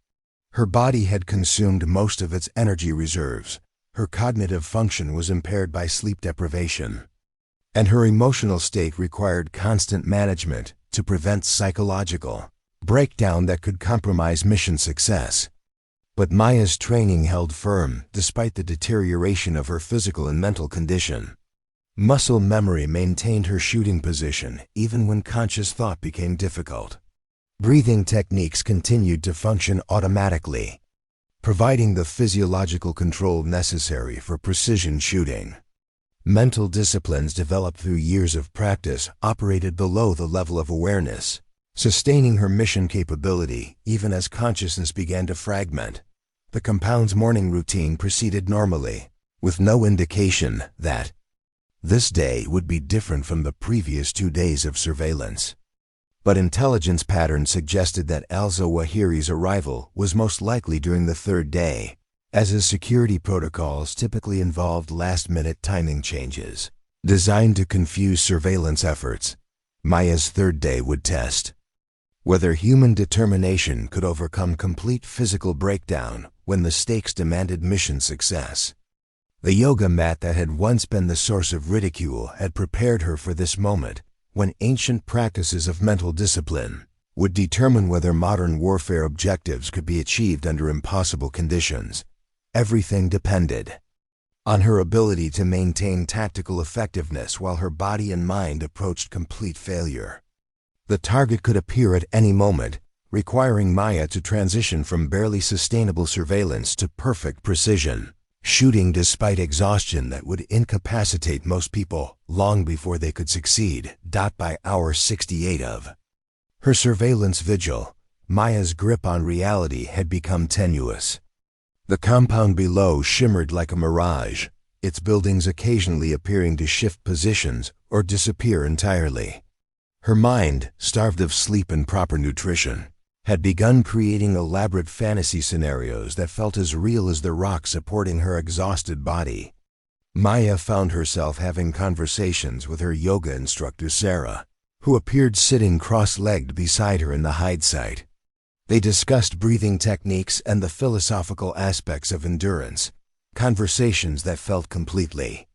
Her body had consumed most of its energy reserves. Her cognitive function was impaired by sleep deprivation, and her emotional state required constant management to prevent psychological breakdown that could compromise mission success. But Maya's training held firm despite the deterioration of her physical and mental condition. Muscle memory maintained her shooting position even when conscious thought became difficult. Breathing techniques continued to function automatically, providing the physiological control necessary for precision shooting. Mental disciplines developed through years of practice operated below the level of awareness, sustaining her mission capability even as consciousness began to fragment. The compound's morning routine proceeded normally, with no indication that this day would be different from the previous 2 days of surveillance. But intelligence patterns suggested that al-Zawahiri's arrival was most likely during the 3rd day, as his security protocols typically involved last-minute timing changes. Designed to confuse surveillance efforts, Maya's 3rd day would test whether human determination could overcome complete physical breakdown when the stakes demanded mission success. The yoga mat that had once been the source of ridicule had prepared her for this moment, when ancient practices of mental discipline would determine whether modern warfare objectives could be achieved under impossible conditions. Everything depended on her ability to maintain tactical effectiveness while her body and mind approached complete failure. The target could appear at any moment, requiring Maya to transition from barely sustainable surveillance to perfect precision, shooting despite exhaustion that would incapacitate most people long before they could succeed. By hour 68 of her surveillance vigil, Maya's grip on reality had become tenuous. The compound below shimmered like a mirage, its buildings occasionally appearing to shift positions or disappear entirely. Her mind, starved of sleep and proper nutrition, had begun creating elaborate fantasy scenarios that felt as real as the rock supporting her exhausted body. Maya found herself having conversations with her yoga instructor Sarah, who appeared sitting cross-legged beside her in the hide site. They discussed breathing techniques and the philosophical aspects of endurance, conversations that felt completely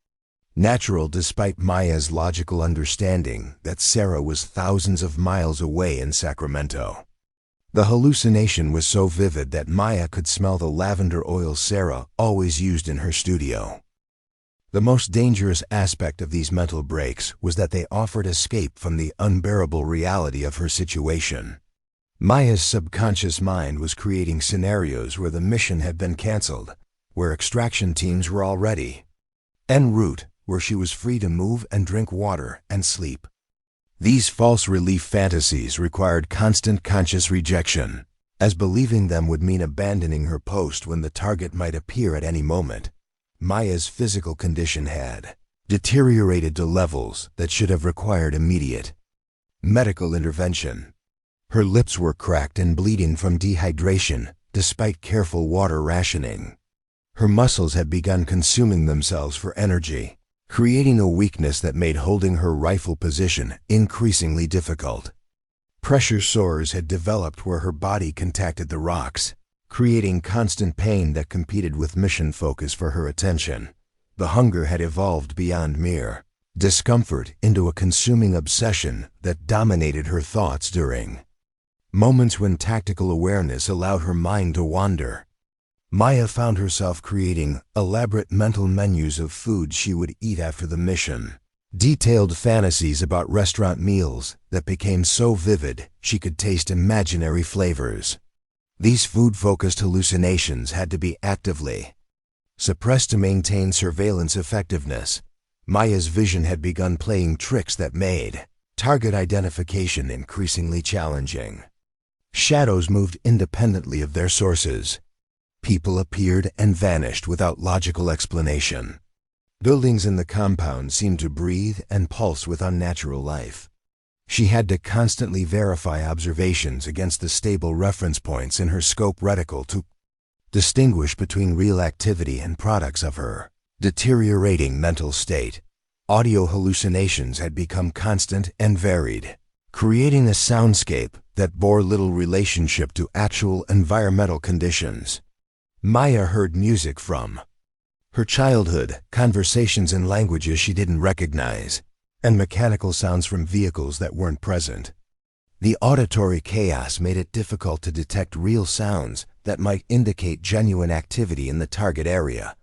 natural despite Maya's logical understanding that Sarah was thousands of miles away in Sacramento. The hallucination was so vivid that Maya could smell the lavender oil Sarah always used in her studio. The most dangerous aspect of these mental breaks was that they offered escape from the unbearable reality of her situation. Maya's subconscious mind was creating scenarios where the mission had been canceled, where extraction teams were already en route, where she was free to move and drink water and sleep. These false relief fantasies required constant conscious rejection, as believing them would mean abandoning her post when the target might appear at any moment. Maya's physical condition had deteriorated to levels that should have required immediate medical intervention. Her lips were cracked and bleeding from dehydration, despite careful water rationing. Her muscles had begun consuming themselves for energy, creating a weakness that made holding her rifle position increasingly difficult. Pressure sores had developed where her body contacted the rocks, creating constant pain that competed with mission focus for her attention. The hunger had evolved beyond mere discomfort into a consuming obsession that dominated her thoughts during moments when tactical awareness allowed her mind to wander. Maya found herself creating elaborate mental menus of food she would eat after the mission, detailed fantasies about restaurant meals that became so vivid she could taste imaginary flavors. These food-focused hallucinations had to be actively suppressed to maintain surveillance effectiveness. Maya's vision had begun playing tricks that made target identification increasingly challenging. Shadows moved independently of their sources. People appeared and vanished without logical explanation. Buildings in the compound seemed to breathe and pulse with unnatural life. She had to constantly verify observations against the stable reference points in her scope reticle to distinguish between real activity and products of her deteriorating mental state. Audio hallucinations had become constant and varied, creating a soundscape that bore little relationship to actual environmental conditions. Maya heard music from her childhood, conversations in languages she didn't recognize, and mechanical sounds from vehicles that weren't present. The auditory chaos made it difficult to detect real sounds that might indicate genuine activity in the target area.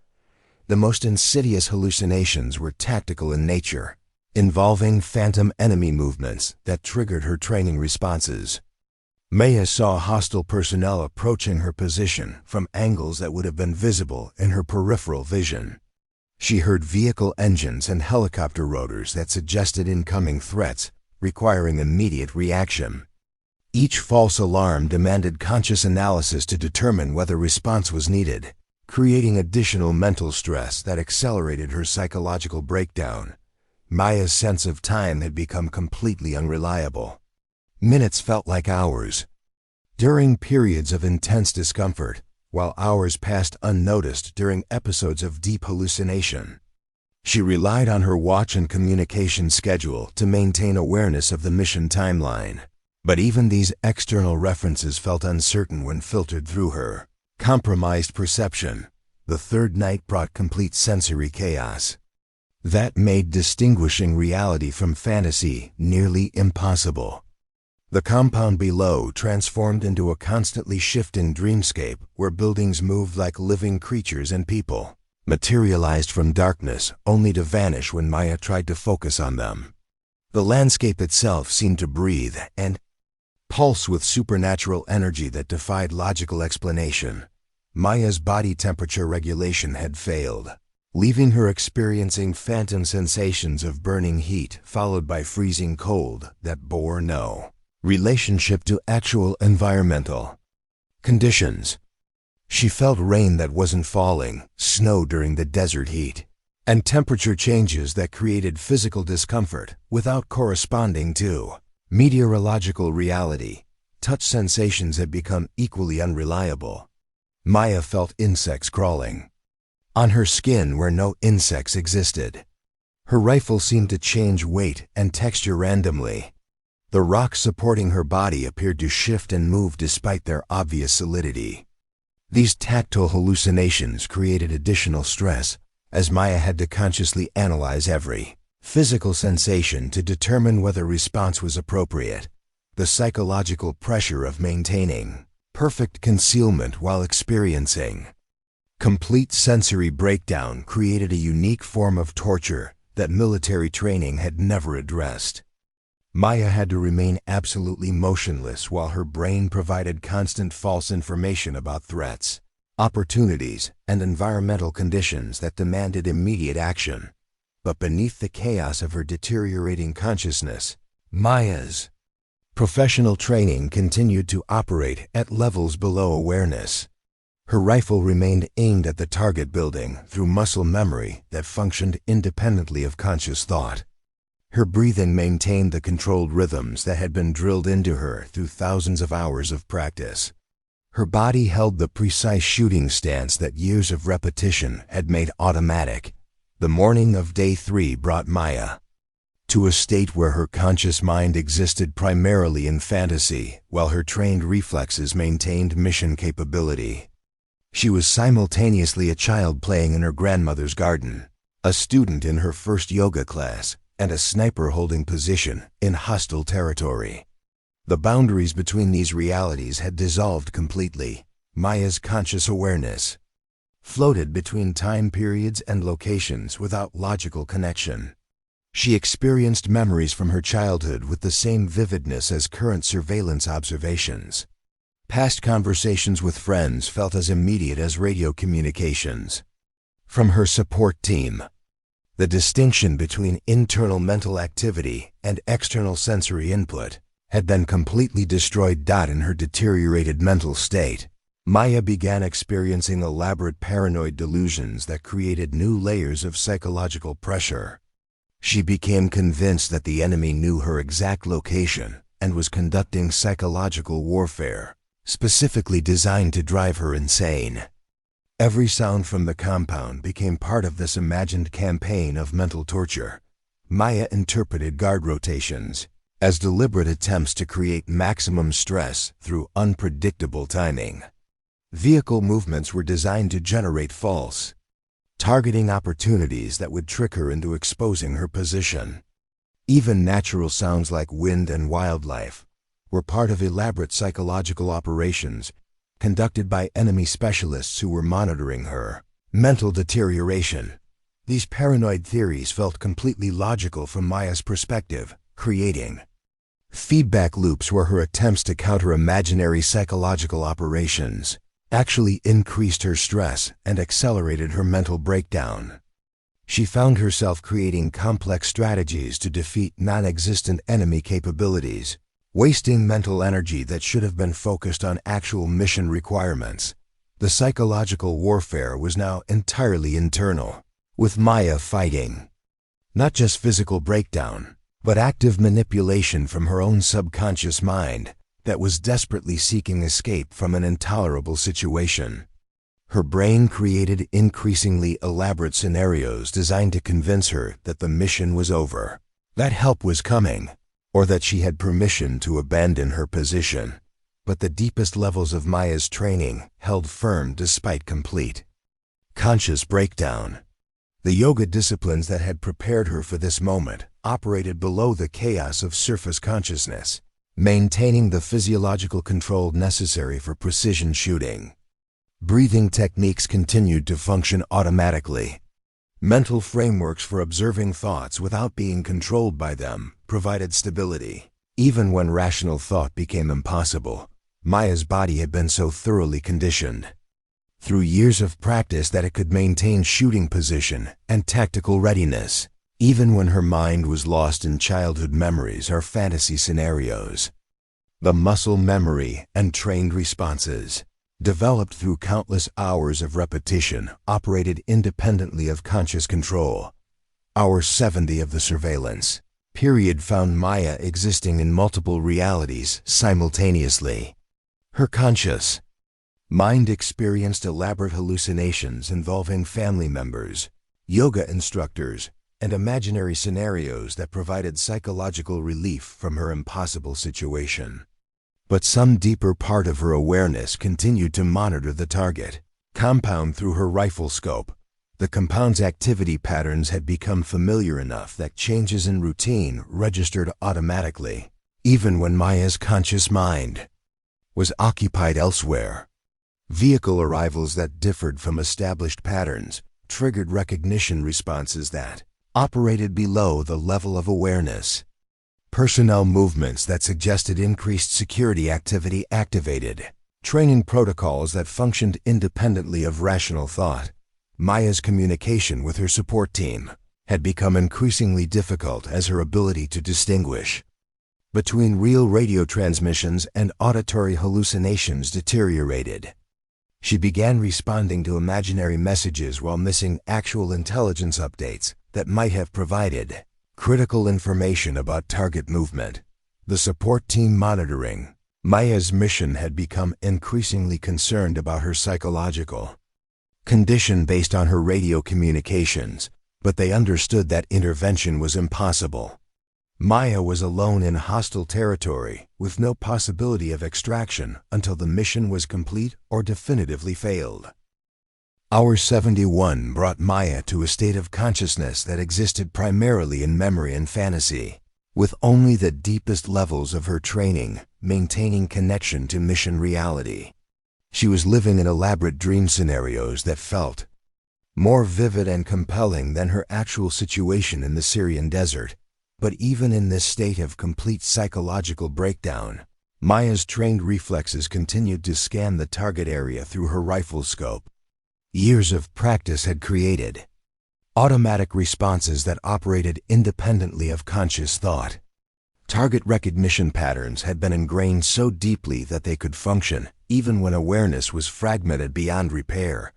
The most insidious hallucinations were tactical in nature, involving phantom enemy movements that triggered her training responses. Maya saw hostile personnel approaching her position from angles that would have been visible in her peripheral vision. She heard vehicle engines and helicopter rotors that suggested incoming threats, requiring immediate reaction. Each false alarm demanded conscious analysis to determine whether response was needed, creating additional mental stress that accelerated her psychological breakdown. Maya's sense of time had become completely unreliable. Minutes felt like hours. During periods of intense discomfort, while hours passed unnoticed during episodes of deep hallucination. She relied on her watch and communication schedule to maintain awareness of the mission timeline. But even these external references felt uncertain when filtered through her compromised perception. The third night brought complete sensory chaos. That made distinguishing reality from fantasy nearly impossible. The compound below transformed into a constantly shifting dreamscape where buildings moved like living creatures and people, materialized from darkness only to vanish when Maya tried to focus on them. The landscape itself seemed to breathe and pulse with supernatural energy that defied logical explanation. Maya's body temperature regulation had failed, leaving her experiencing phantom sensations of burning heat followed by freezing cold that bore no relationship to actual environmental conditions. She felt rain that wasn't falling, snow during the desert heat, and temperature changes that created physical discomfort without corresponding to meteorological reality. Touch sensations had become equally unreliable. Maya felt insects crawling on her skin where no insects existed. Her rifle seemed to change weight and texture randomly. The rocks supporting her body appeared to shift and move despite their obvious solidity. These tactile hallucinations created additional stress, as Maya had to consciously analyze every physical sensation to determine whether response was appropriate. The psychological pressure of maintaining perfect concealment while experiencing complete sensory breakdown created a unique form of torture that military training had never addressed. Maya had to remain absolutely motionless while her brain provided constant false information about threats, opportunities, and environmental conditions that demanded immediate action. But beneath the chaos of her deteriorating consciousness, Maya's professional training continued to operate at levels below awareness. Her rifle remained aimed at the target building through muscle memory that functioned independently of conscious thought. Her breathing maintained the controlled rhythms that had been drilled into her through thousands of hours of practice. Her body held the precise shooting stance that years of repetition had made automatic. The morning of day 3 brought Maya to a state where her conscious mind existed primarily in fantasy, while her trained reflexes maintained mission capability. She was simultaneously a child playing in her grandmother's garden, a student in her first yoga class, and a sniper holding position in hostile territory. The boundaries between these realities had dissolved completely. Maya's conscious awareness floated between time periods and locations without logical connection. She experienced memories from her childhood with the same vividness as current surveillance observations. Past conversations with friends felt as immediate as radio communications from her support team. The distinction between internal mental activity and external sensory input had been completely destroyed. In her deteriorated mental state, Maya began experiencing elaborate paranoid delusions that created new layers of psychological pressure. She became convinced that the enemy knew her exact location and was conducting psychological warfare, specifically designed to drive her insane. Every sound from the compound became part of this imagined campaign of mental torture. Maya interpreted guard rotations as deliberate attempts to create maximum stress through unpredictable timing. Vehicle movements were designed to generate false targeting opportunities that would trick her into exposing her position. Even natural sounds like wind and wildlife were part of elaborate psychological operations conducted by enemy specialists who were monitoring her mental deterioration. These paranoid theories felt completely logical from Maya's perspective, creating feedback loops where her attempts to counter imaginary psychological operations actually increased her stress and accelerated her mental breakdown. She found herself creating complex strategies to defeat non-existent enemy capabilities, wasting mental energy that should have been focused on actual mission requirements. The psychological warfare was now entirely internal, with Maya fighting not just physical breakdown, but active manipulation from her own subconscious mind that was desperately seeking escape from an intolerable situation. Her brain created increasingly elaborate scenarios designed to convince her that the mission was over, that help was coming, or that she had permission to abandon her position. But the deepest levels of Maya's training held firm despite complete conscious breakdown. The yoga disciplines that had prepared her for this moment operated below the chaos of surface consciousness, maintaining the physiological control necessary for precision shooting. Breathing techniques continued to function automatically. Mental frameworks for observing thoughts without being controlled by them provided stability. Even when rational thought became impossible, Maya's body had been so thoroughly conditioned through years of practice that it could maintain shooting position and tactical readiness, even when her mind was lost in childhood memories or fantasy scenarios. The muscle memory and trained responses, developed through countless hours of repetition, operated independently of conscious control. Hour 70 of the surveillance period found Maya existing in multiple realities simultaneously. Her conscious mind experienced elaborate hallucinations involving family members, yoga instructors, and imaginary scenarios that provided psychological relief from her impossible situation. But some deeper part of her awareness continued to monitor the target compound through her rifle scope. The compound's activity patterns had become familiar enough that changes in routine registered automatically, even when Maya's conscious mind was occupied elsewhere. Vehicle arrivals that differed from established patterns triggered recognition responses that operated below the level of awareness. Personnel movements that suggested increased security activity activated training protocols that functioned independently of rational thought. Maya's communication with her support team had become increasingly difficult as her ability to distinguish between real radio transmissions and auditory hallucinations deteriorated. She began responding to imaginary messages while missing actual intelligence updates that might have provided critical information about target movement. The support team monitoring Maya's mission had become increasingly concerned about her psychological condition based on her radio communications, but they understood that intervention was impossible. Maya was alone in hostile territory, with no possibility of extraction until the mission was complete or definitively failed. Hour 71 brought Maya to a state of consciousness that existed primarily in memory and fantasy, with only the deepest levels of her training maintaining connection to mission reality. She was living in elaborate dream scenarios that felt more vivid and compelling than her actual situation in the Syrian desert. But even in this state of complete psychological breakdown, Maya's trained reflexes continued to scan the target area through her rifle scope. Years of practice had created automatic responses that operated independently of conscious thought. Target recognition patterns had been ingrained so deeply that they could function even when awareness was fragmented beyond repair.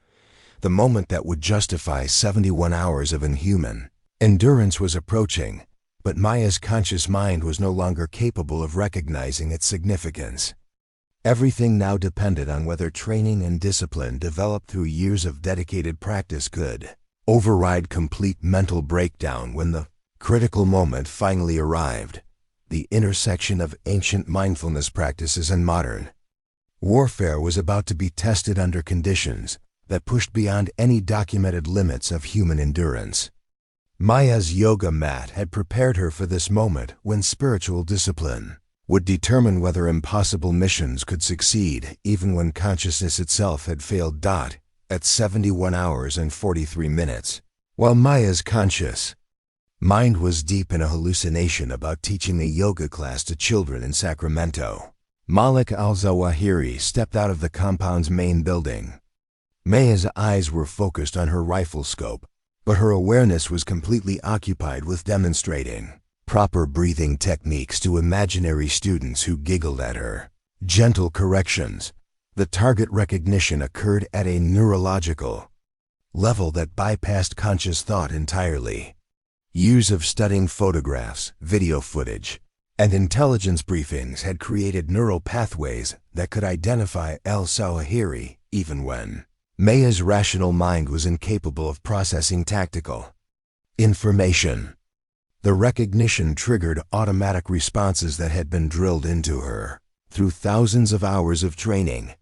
The moment that would justify 71 hours of inhuman endurance was approaching, but Maya's conscious mind was no longer capable of recognizing its significance. Everything now depended on whether training and discipline developed through years of dedicated practice could override complete mental breakdown when the critical moment finally arrived. The intersection of ancient mindfulness practices and modern warfare was about to be tested under conditions that pushed beyond any documented limits of human endurance. Maya's yoga mat had prepared her for this moment when spiritual discipline would determine whether impossible missions could succeed even when consciousness itself had failed. At 71 hours and 43 minutes, while Maya's conscious mind was deep in a hallucination about teaching a yoga class to children in Sacramento, Malik al-Zawahiri stepped out of the compound's main building. Maya's eyes were focused on her rifle scope, but her awareness was completely occupied with demonstrating proper breathing techniques to imaginary students who giggled at her. Gentle corrections. The target recognition occurred at a neurological level that bypassed conscious thought entirely. Years of studying photographs, video footage, and intelligence briefings had created neural pathways that could identify al-Zawahiri even when Maya's rational mind was incapable of processing tactical information. The recognition triggered automatic responses that had been drilled into her through thousands of hours of training.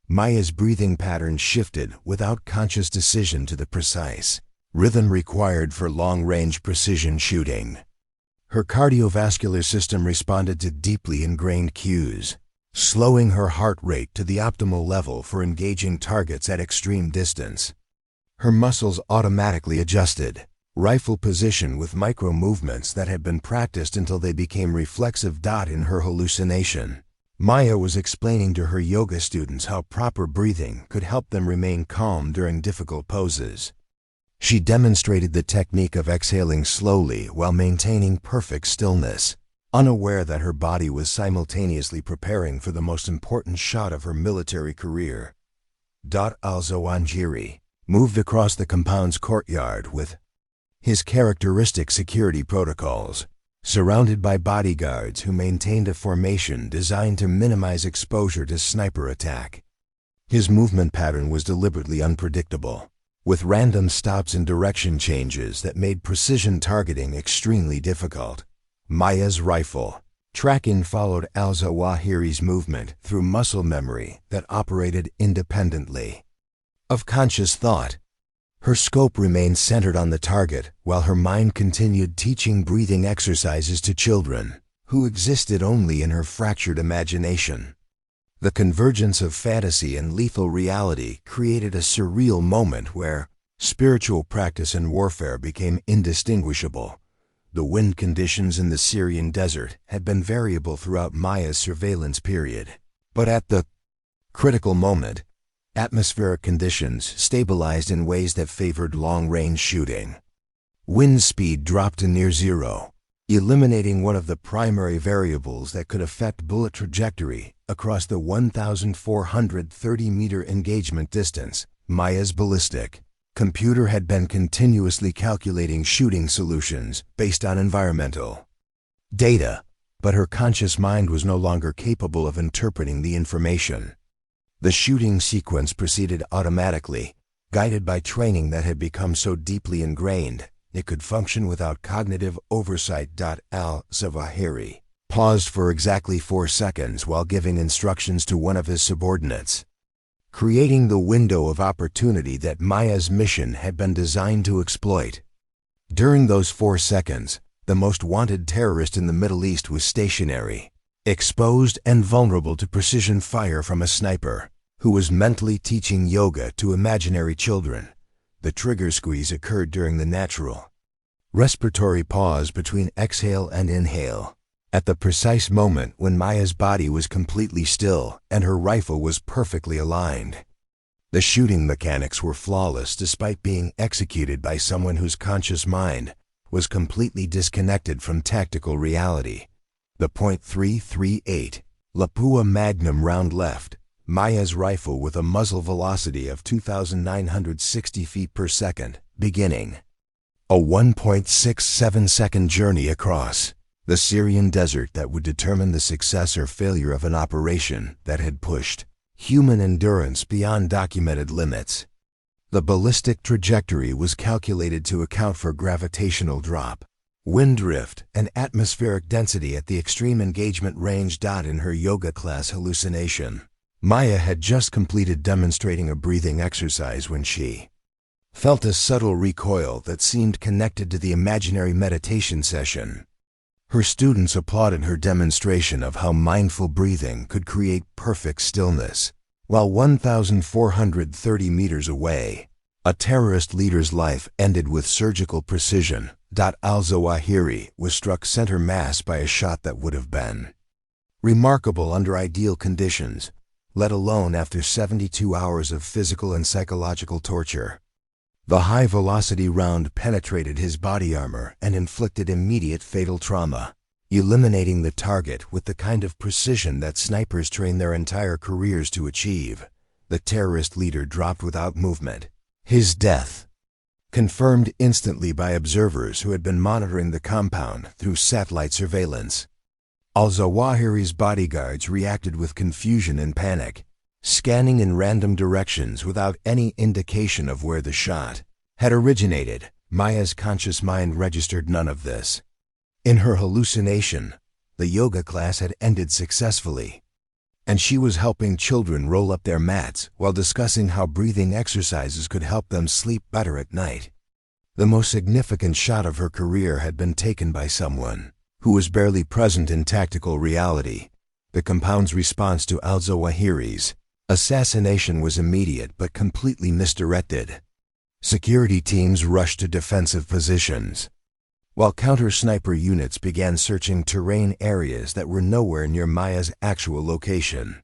Maya's breathing patterns shifted without conscious decision to the precise rhythm required for long-range precision shooting. Her cardiovascular system responded to deeply ingrained cues, slowing her heart rate to the optimal level for engaging targets at extreme distance. Her muscles automatically adjusted rifle position with micro-movements that had been practiced until they became reflexive. In her hallucination, Maya was explaining to her yoga students how proper breathing could help them remain calm during difficult poses. She demonstrated the technique of exhaling slowly while maintaining perfect stillness, unaware that her body was simultaneously preparing for the most important shot of her military career. Al-Zawahiri moved across the compound's courtyard with his characteristic security protocols, surrounded by bodyguards who maintained a formation designed to minimize exposure to sniper attack. His movement pattern was deliberately unpredictable, with random stops and direction changes that made precision targeting extremely difficult. Maya's rifle tracking followed al-Zawahiri's movement through muscle memory that operated independently of conscious thought. Her scope remained centered on the target while her mind continued teaching breathing exercises to children who existed only in her fractured imagination. The convergence of fantasy and lethal reality created a surreal moment where spiritual practice and warfare became indistinguishable. The wind conditions in the Syrian desert had been variable throughout Maya's surveillance period, but at the critical moment, atmospheric conditions stabilized in ways that favored long-range shooting. Wind speed dropped to near zero, eliminating one of the primary variables that could affect bullet trajectory across the 1,430-meter engagement distance. Maya's ballistic computer had been continuously calculating shooting solutions based on environmental data, but her conscious mind was no longer capable of interpreting the information. The shooting sequence proceeded automatically, guided by training that had become so deeply ingrained it could function without cognitive oversight. Al-Zawahiri paused for exactly 4 seconds while giving instructions to one of his subordinates, creating the window of opportunity that Maya's mission had been designed to exploit. During those 4 seconds, the most wanted terrorist in the Middle East was stationary, exposed and vulnerable to precision fire from a sniper who was mentally teaching yoga to imaginary children. The trigger squeeze occurred during the natural respiratory pause between exhale and inhale, at the precise moment when Maya's body was completely still and her rifle was perfectly aligned. The shooting mechanics were flawless despite being executed by someone whose conscious mind was completely disconnected from tactical reality. The .338 Lapua Magnum round left Maya's rifle with a muzzle velocity of 2,960 feet per second, beginning a 1.67-second journey across the Syrian desert that would determine the success or failure of an operation that had pushed human endurance beyond documented limits. The ballistic trajectory was calculated to account for gravitational drop, wind drift, and atmospheric density at the extreme engagement range. In her yoga class hallucination, Maya had just completed demonstrating a breathing exercise when she felt a subtle recoil that seemed connected to the imaginary meditation session. Her students applauded her demonstration of how mindful breathing could create perfect stillness. While 1,430 meters away, a terrorist leader's life ended with surgical precision. Al-Zawahiri was struck center mass by a shot that would have been remarkable under ideal conditions, let alone after 72 hours of physical and psychological torture. The high-velocity round penetrated his body armor and inflicted immediate fatal trauma, eliminating the target with the kind of precision that snipers train their entire careers to achieve. The terrorist leader dropped without movement. His death, confirmed instantly by observers who had been monitoring the compound through satellite surveillance. Al-Zawahiri's bodyguards reacted with confusion and panic, scanning in random directions without any indication of where the shot had originated. Maya's conscious mind registered none of this. In her hallucination, the yoga class had ended successfully, and she was helping children roll up their mats while discussing how breathing exercises could help them sleep better at night. The most significant shot of her career had been taken by someone who was barely present in tactical reality. The compound's response to Al-Zawahiri's assassination was immediate but completely misdirected. Security teams rushed to defensive positions, while counter-sniper units began searching terrain areas that were nowhere near Maya's actual location.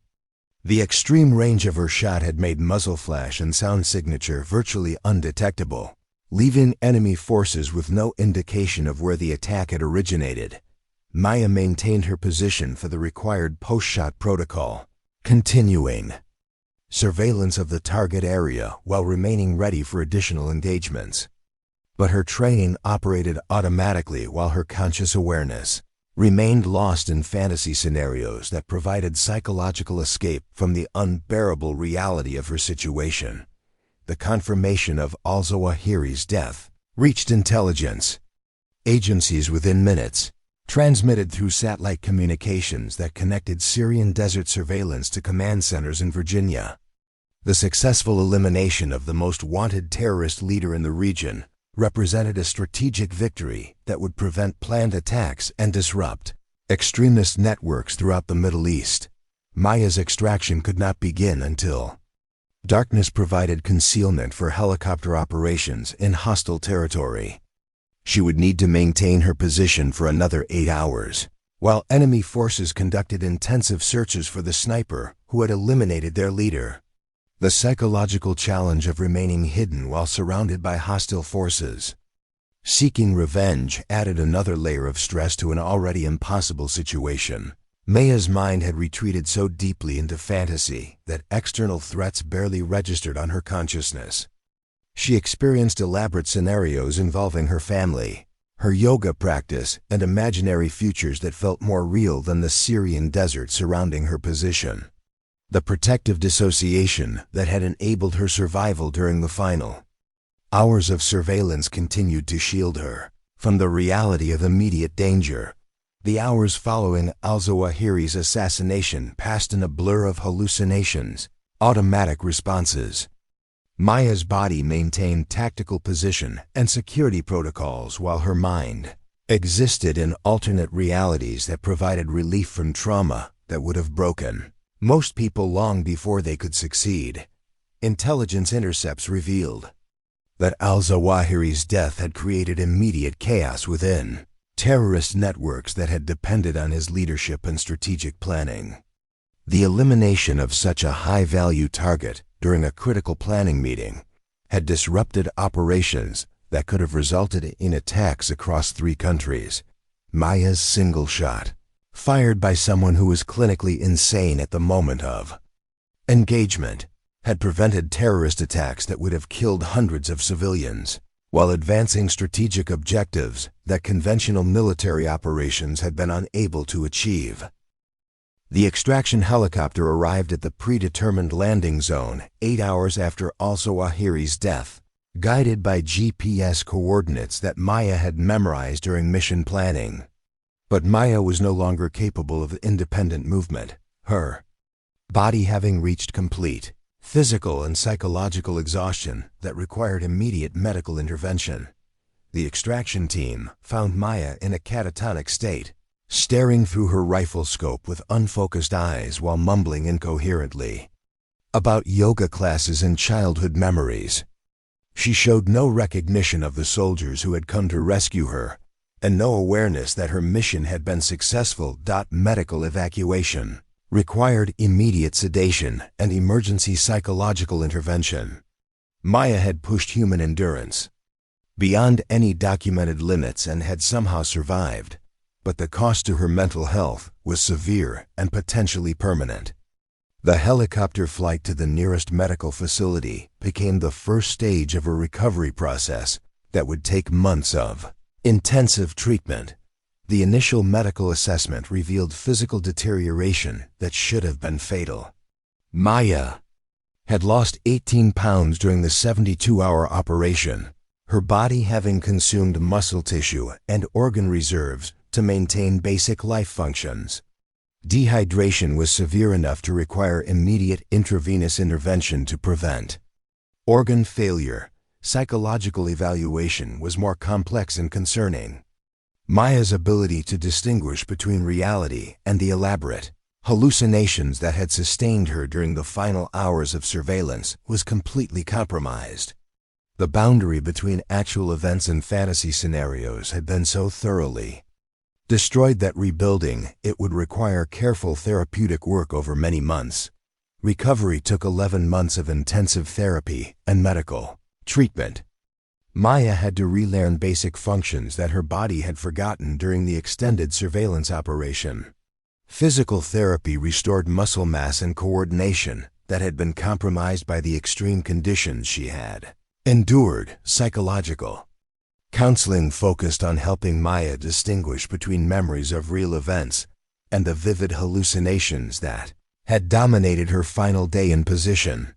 The extreme range of her shot had made muzzle flash and sound signature virtually undetectable, leaving enemy forces with no indication of where the attack had originated. Maya maintained her position for the required post-shot protocol, continuing surveillance of the target area while remaining ready for additional engagements. But her training operated automatically while her conscious awareness remained lost in fantasy scenarios that provided psychological escape from the unbearable reality of her situation. The confirmation of Al-Zawahiri's death reached intelligence agencies within minutes, transmitted through satellite communications that connected Syrian desert surveillance to command centers in Virginia. The successful elimination of the most wanted terrorist leader in the region represented a strategic victory that would prevent planned attacks and disrupt extremist networks throughout the Middle East. Maya's extraction could not begin until darkness provided concealment for helicopter operations in hostile territory. She would need to maintain her position for another 8 hours, while enemy forces conducted intensive searches for the sniper who had eliminated their leader. The psychological challenge of remaining hidden while surrounded by hostile forces. Seeking revenge added another layer of stress to an already impossible situation. Maya's mind had retreated so deeply into fantasy that external threats barely registered on her consciousness. She experienced elaborate scenarios involving her family, her yoga practice, and imaginary futures that felt more real than the Syrian desert surrounding her position. The protective dissociation that had enabled her survival during the final hours of surveillance continued to shield her from the reality of immediate danger. The hours following Al-Zawahiri's assassination passed in a blur of hallucinations, automatic responses. Maya's body maintained tactical position and security protocols while her mind existed in alternate realities that provided relief from trauma that would have broken most people long before they could succeed. Intelligence intercepts revealed that Al-Zawahiri's death had created immediate chaos within terrorist networks that had depended on his leadership and strategic planning. The elimination of such a high-value target during a critical planning meeting had disrupted operations that could have resulted in attacks across 3 countries. Maya's single shot, fired by someone who was clinically insane at the moment of engagement, had prevented terrorist attacks that would have killed hundreds of civilians, while advancing strategic objectives that conventional military operations had been unable to achieve. The extraction helicopter arrived at the predetermined landing zone 8 hours after Al-Zawahiri's death, guided by GPS coordinates that Maya had memorized during mission planning. But Maya was no longer capable of independent movement, her body having reached complete physical and psychological exhaustion that required immediate medical intervention. The extraction team found Maya in a catatonic state, staring through her rifle scope with unfocused eyes while mumbling incoherently about yoga classes and childhood memories. She showed no recognition of the soldiers who had come to rescue her, and no awareness that her mission had been successful. Medical evacuation required immediate sedation and emergency psychological intervention. Maya had pushed human endurance beyond any documented limits and had somehow survived, but the cost to her mental health was severe and potentially permanent. The helicopter flight to the nearest medical facility became the first stage of a recovery process that would take months of intensive treatment. The initial medical assessment revealed physical deterioration that should have been fatal. Maya had lost 18 pounds during the 72-hour operation, her body having consumed muscle tissue and organ reserves to maintain basic life functions. Dehydration was severe enough to require immediate intravenous intervention to prevent organ failure. Psychological evaluation was more complex and concerning. Maya's ability to distinguish between reality and the elaborate hallucinations that had sustained her during the final hours of surveillance was completely compromised. The boundary between actual events and fantasy scenarios had been so thoroughly destroyed that rebuilding it would require careful therapeutic work over many months. Recovery took 11 months of intensive therapy and medical treatment. Maya had to relearn basic functions that her body had forgotten during the extended surveillance operation. Physical therapy restored muscle mass and coordination that had been compromised by the extreme conditions she had endured. Psychological counseling focused on helping Maya distinguish between memories of real events and the vivid hallucinations that had dominated her final day in position.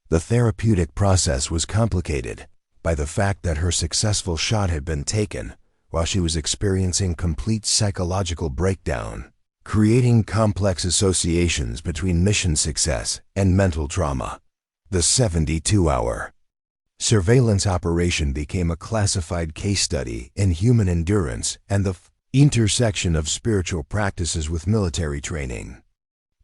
The therapeutic process was complicated by the fact that her successful shot had been taken while she was experiencing complete psychological breakdown, creating complex associations between mission success and mental trauma. The 72-hour surveillance operation became a classified case study in human endurance and the intersection of spiritual practices with military training.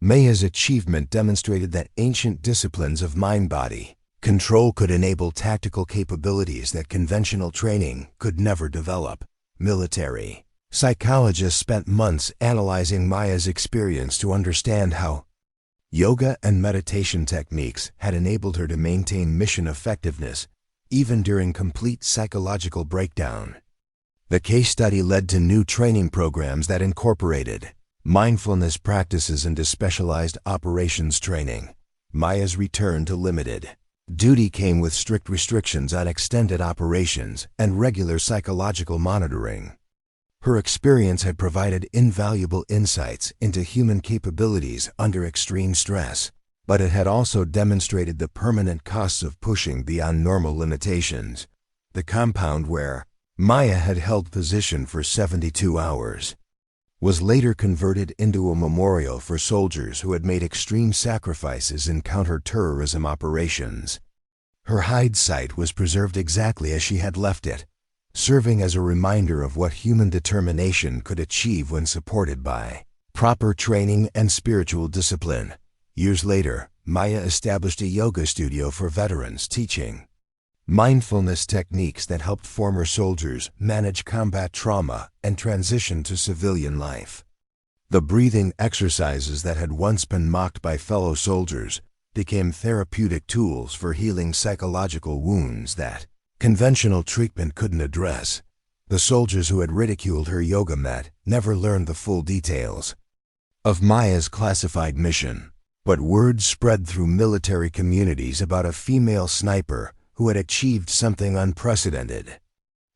Maya's achievement demonstrated that ancient disciplines of mind-body control could enable tactical capabilities that conventional training could never develop. Military psychologists spent months analyzing Maya's experience to understand how yoga and meditation techniques had enabled her to maintain mission effectiveness even during complete psychological breakdown. The case study led to new training programs that incorporated mindfulness practices into specialized operations training. Maya's return to limited duty came with strict restrictions on extended operations and regular psychological monitoring. Her experience had provided invaluable insights into human capabilities under extreme stress, but it had also demonstrated the permanent costs of pushing beyond normal limitations. The compound where Maya had held position for 72 hours was later converted into a memorial for soldiers who had made extreme sacrifices in counter-terrorism operations. Her hide site was preserved exactly as she had left it, serving as a reminder of what human determination could achieve when supported by proper training and spiritual discipline. Years later, Maya established a yoga studio for veterans, teaching mindfulness techniques that helped former soldiers manage combat trauma and transition to civilian life. The breathing exercises that had once been mocked by fellow soldiers became therapeutic tools for healing psychological wounds that conventional treatment couldn't address. The soldiers who had ridiculed her yoga mat never learned the full details of Maya's classified mission, but word spread through military communities about a female sniper who had achieved something unprecedented.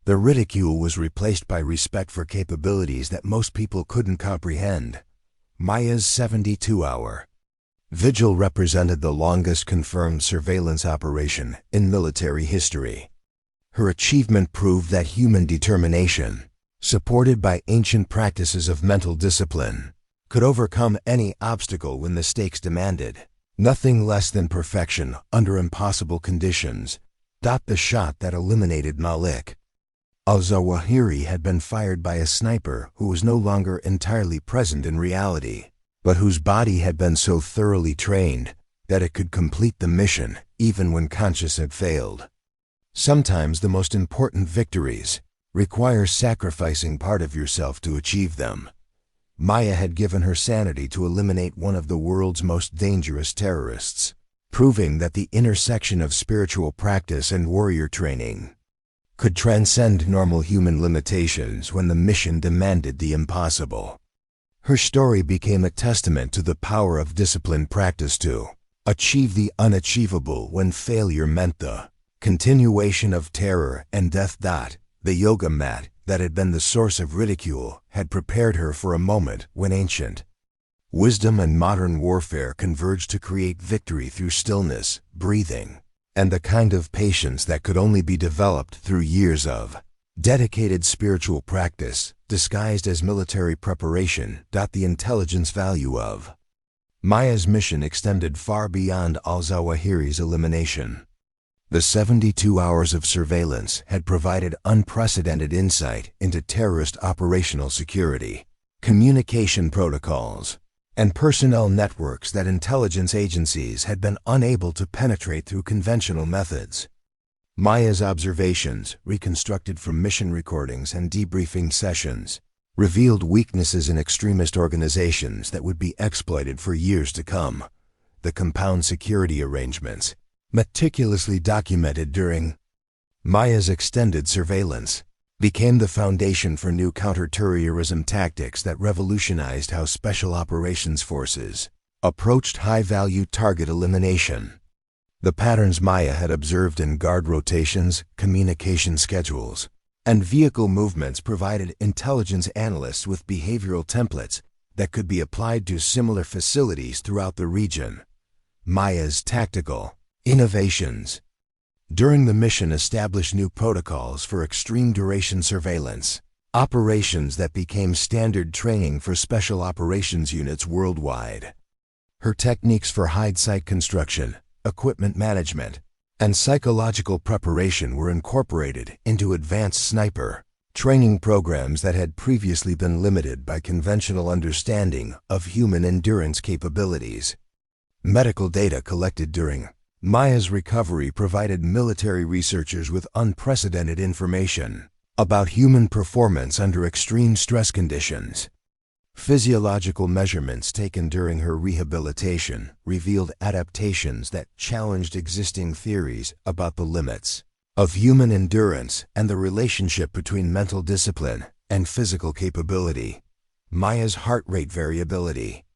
The ridicule was replaced by respect for capabilities that most people couldn't comprehend. Maya's 72-hour vigil represented the longest confirmed surveillance operation in military history. Her achievement proved that human determination, supported by ancient practices of mental discipline, could overcome any obstacle when the stakes demanded. Nothing less than perfection under impossible conditions. The shot that eliminated Malik al-Zawahiri had been fired by a sniper who was no longer entirely present in reality, but whose body had been so thoroughly trained that it could complete the mission even when conscious had failed. Sometimes the most important victories require sacrificing part of yourself to achieve them. Maya had given her sanity to eliminate one of the world's most dangerous terrorists, proving that the intersection of spiritual practice and warrior training could transcend normal human limitations when the mission demanded the impossible. Her story became a testament to the power of disciplined practice to achieve the unachievable when failure meant the continuation of terror and death. The yoga mat that had been the source of ridicule had prepared her for a moment when ancient wisdom and modern warfare converged to create victory through stillness, breathing, and the kind of patience that could only be developed through years of dedicated spiritual practice, disguised as military preparation. The intelligence value of Maya's mission extended far beyond al-Zawahiri's elimination. The 72 hours of surveillance had provided unprecedented insight into terrorist operational security, communication protocols, and personnel networks that intelligence agencies had been unable to penetrate through conventional methods. Maya's observations, reconstructed from mission recordings and debriefing sessions, revealed weaknesses in extremist organizations that would be exploited for years to come. The compound security arrangements, meticulously documented during Maya's extended surveillance, became the foundation for new counterterrorism tactics that revolutionized how special operations forces approached high-value target elimination. The patterns Maya had observed in guard rotations, communication schedules, and vehicle movements provided intelligence analysts with behavioral templates that could be applied to similar facilities throughout the region. Maya's tactical innovations during the mission established new protocols for extreme-duration surveillance, operations that became standard training for special operations units worldwide. Her techniques for hide-site construction, equipment management, and psychological preparation were incorporated into advanced sniper training programs that had previously been limited by conventional understanding of human endurance capabilities. Medical data collected during Maya's recovery provided military researchers with unprecedented information about human performance under extreme stress conditions. Physiological measurements taken during her rehabilitation revealed adaptations that challenged existing theories about the limits of human endurance and the relationship between mental discipline and physical capability. Maya's heart rate variability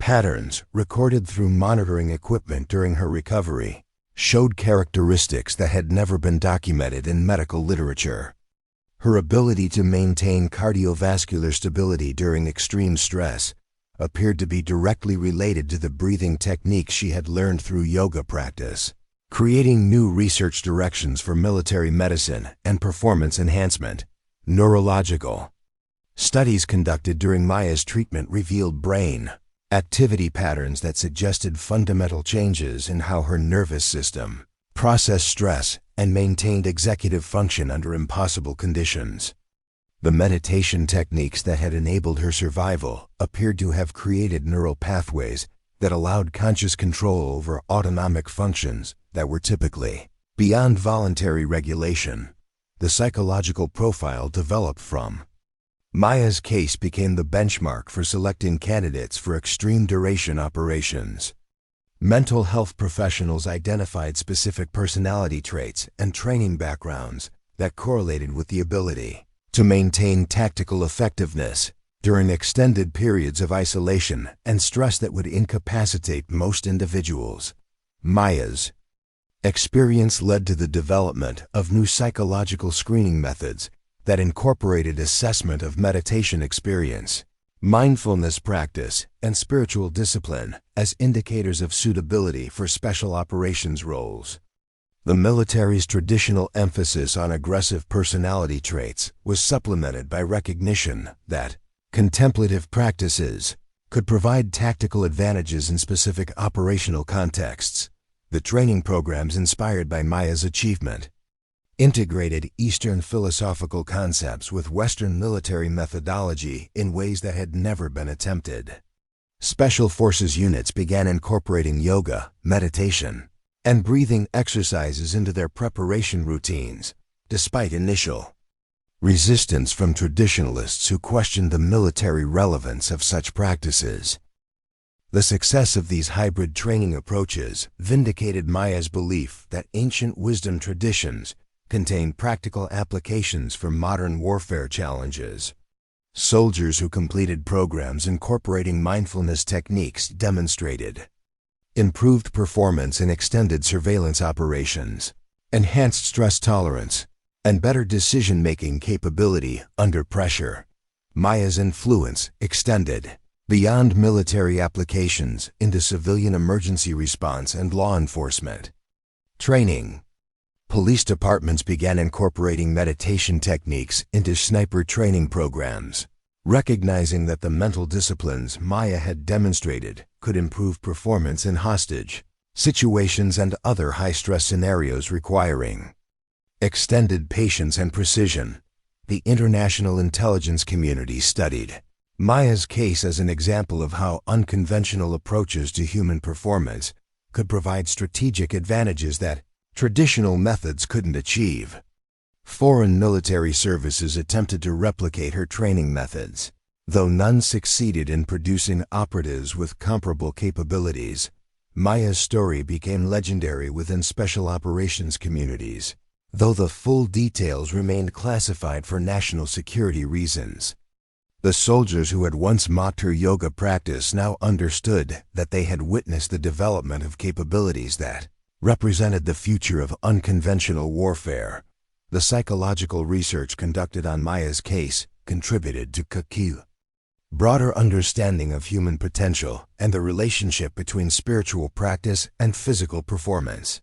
patterns recorded through monitoring equipment during her recovery showed characteristics that had never been documented in medical literature. Her ability to maintain cardiovascular stability during extreme stress appeared to be directly related to the breathing techniques she had learned through yoga practice, creating new research directions for military medicine and performance enhancement. Neurological studies conducted during Maya's treatment revealed brain activity patterns that suggested fundamental changes in how her nervous system processed stress and maintained executive function under impossible conditions. The meditation techniques that had enabled her survival appeared to have created neural pathways that allowed conscious control over autonomic functions that were typically beyond voluntary regulation. The psychological profile developed from Maya's case became the benchmark for selecting candidates for extreme-duration operations. Mental health professionals identified specific personality traits and training backgrounds that correlated with the ability to maintain tactical effectiveness during extended periods of isolation and stress that would incapacitate most individuals. Maya's experience led to the development of new psychological screening methods that incorporated assessment of meditation experience, mindfulness practice, and spiritual discipline as indicators of suitability for special operations roles. The military's traditional emphasis on aggressive personality traits was supplemented by recognition that contemplative practices could provide tactical advantages in specific operational contexts. The training programs inspired by Maya's achievement integrated Eastern philosophical concepts with Western military methodology in ways that had never been attempted. Special Forces units began incorporating yoga, meditation, and breathing exercises into their preparation routines, despite initial resistance from traditionalists who questioned the military relevance of such practices. The success of these hybrid training approaches vindicated Maya's belief that ancient wisdom traditions contain practical applications for modern warfare challenges. Soldiers who completed programs incorporating mindfulness techniques demonstrated improved performance in extended surveillance operations, enhanced stress tolerance, and better decision-making capability under pressure. Maya's influence extended beyond military applications into civilian emergency response and law enforcement training. Police departments began incorporating meditation techniques into sniper training programs, recognizing that the mental disciplines Maya had demonstrated could improve performance in hostage situations and other high-stress scenarios requiring extended patience and precision. The international intelligence community studied Maya's case as an example of how unconventional approaches to human performance could provide strategic advantages that traditional methods couldn't achieve. Foreign military services attempted to replicate her training methods, though none succeeded in producing operatives with comparable capabilities. Maya's story became legendary within special operations communities, though the full details remained classified for national security reasons. The soldiers who had once mocked her yoga practice now understood that they had witnessed the development of capabilities that represented the future of unconventional warfare. The psychological research conducted on Maya's case contributed to Kakil's broader understanding of human potential and the relationship between spiritual practice and physical performance.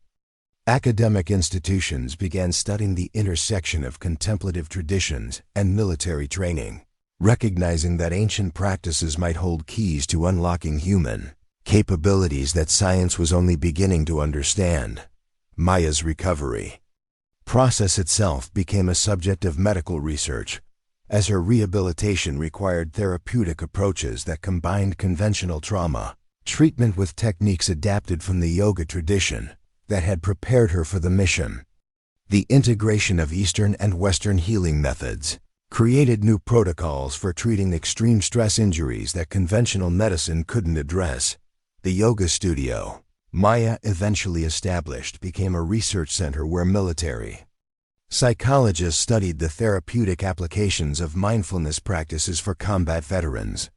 Academic institutions began studying the intersection of contemplative traditions and military training, recognizing that ancient practices might hold keys to unlocking human capabilities that science was only beginning to understand. Maya's recovery process itself became a subject of medical research, as her rehabilitation required therapeutic approaches that combined conventional trauma treatment with techniques adapted from the yoga tradition that had prepared her for the mission. The integration of Eastern and Western healing methods created new protocols for treating extreme stress injuries that conventional medicine couldn't address. The yoga studio Maya eventually established became a research center where military psychologists studied the therapeutic applications of mindfulness practices for combat veterans.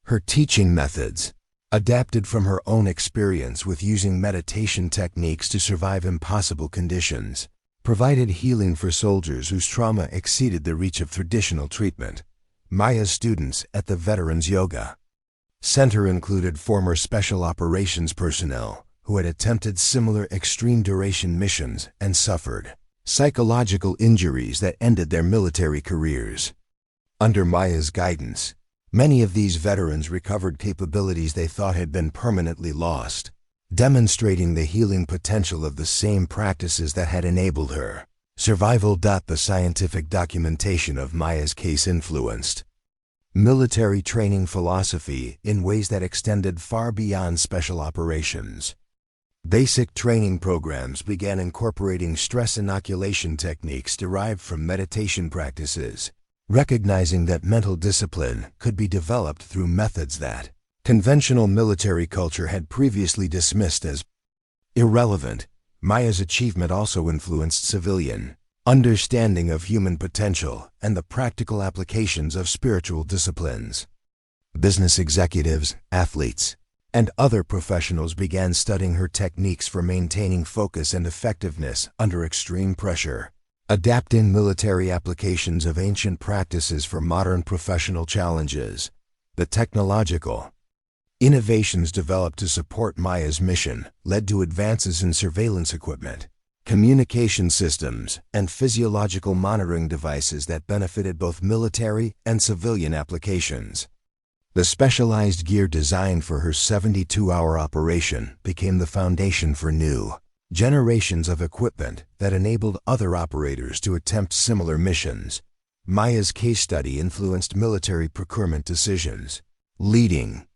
Her teaching methods, adapted from her own experience with using meditation techniques to survive impossible conditions, provided healing for soldiers whose trauma exceeded the reach of traditional treatment. Maya's students at the Veterans Yoga Center included former special operations personnel who had attempted similar extreme-duration missions and suffered psychological injuries that ended their military careers. Under Maya's guidance, many of these veterans recovered capabilities they thought had been permanently lost, demonstrating the healing potential of the same practices that had enabled her survival. The scientific documentation of Maya's case influenced military training philosophy in ways that extended far beyond special operations. Basic training programs began incorporating stress inoculation techniques derived from meditation practices, recognizing that mental discipline could be developed through methods that conventional military culture had previously dismissed as irrelevant. Maya's achievement also influenced civilian understanding of human potential and the practical applications of spiritual disciplines. Business executives, athletes, and other professionals began studying her techniques for maintaining focus and effectiveness under extreme pressure, adapting military applications of ancient practices for modern professional challenges. The technological innovations developed to support Maya's mission led to advances in surveillance equipment, communication systems, and physiological monitoring devices that benefited both military and civilian applications. The specialized gear designed for her 72-hour operation became the foundation for new generations of equipment that enabled other operators to attempt similar missions. Maya's case study influenced military procurement decisions, leading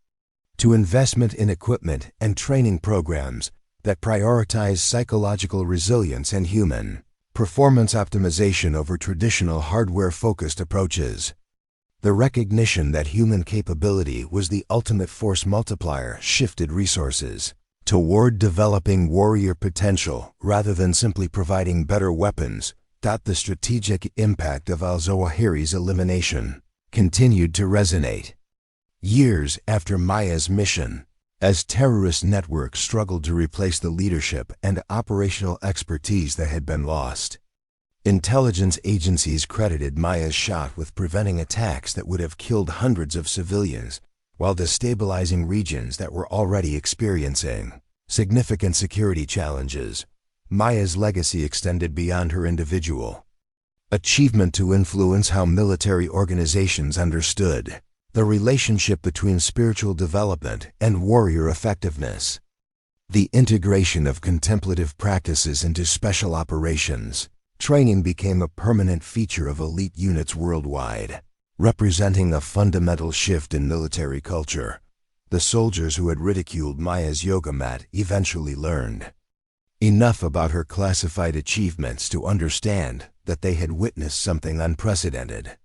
to investment in equipment and training programs that prioritize psychological resilience and human performance optimization over traditional hardware-focused approaches. The recognition that human capability was the ultimate force multiplier shifted resources toward developing warrior potential rather than simply providing better weapons. The strategic impact of al-Zawahiri's elimination continued to resonate. Years after Maya's mission, as terrorist networks struggled to replace the leadership and operational expertise that had been lost, intelligence agencies credited Maya's shot with preventing attacks that would have killed hundreds of civilians while destabilizing regions that were already experiencing significant security challenges. Maya's legacy extended beyond her individual achievement to influence how military organizations understood the relationship between spiritual development and warrior effectiveness. The integration of contemplative practices into special operations training became a permanent feature of elite units worldwide, representing a fundamental shift in military culture. The soldiers who had ridiculed Maya's yoga mat eventually learned enough about her classified achievements to understand that they had witnessed something unprecedented.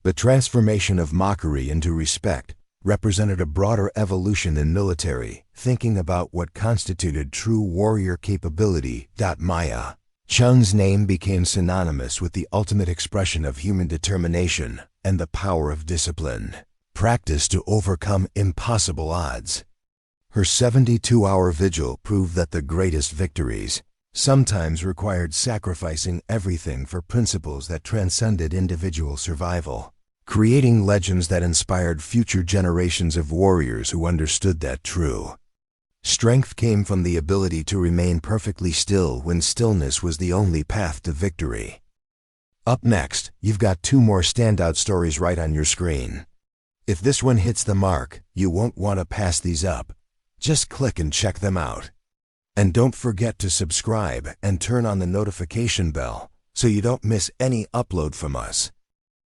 The transformation of mockery into respect represented a broader evolution in military thinking about what constituted true warrior capability. Maya Chun's name became synonymous with the ultimate expression of human determination and the power of discipline, practice to overcome impossible odds. Her 72-hour vigil proved that the greatest victories sometimes required sacrificing everything for principles that transcended individual survival, creating legends that inspired future generations of warriors who understood that true strength came from the ability to remain perfectly still when stillness was the only path to victory. Up next, you've got two more standout stories right on your screen. If this one hits the mark, you won't want to pass these up. Just click and check them out. And don't forget to subscribe and turn on the notification bell so you don't miss any upload from us.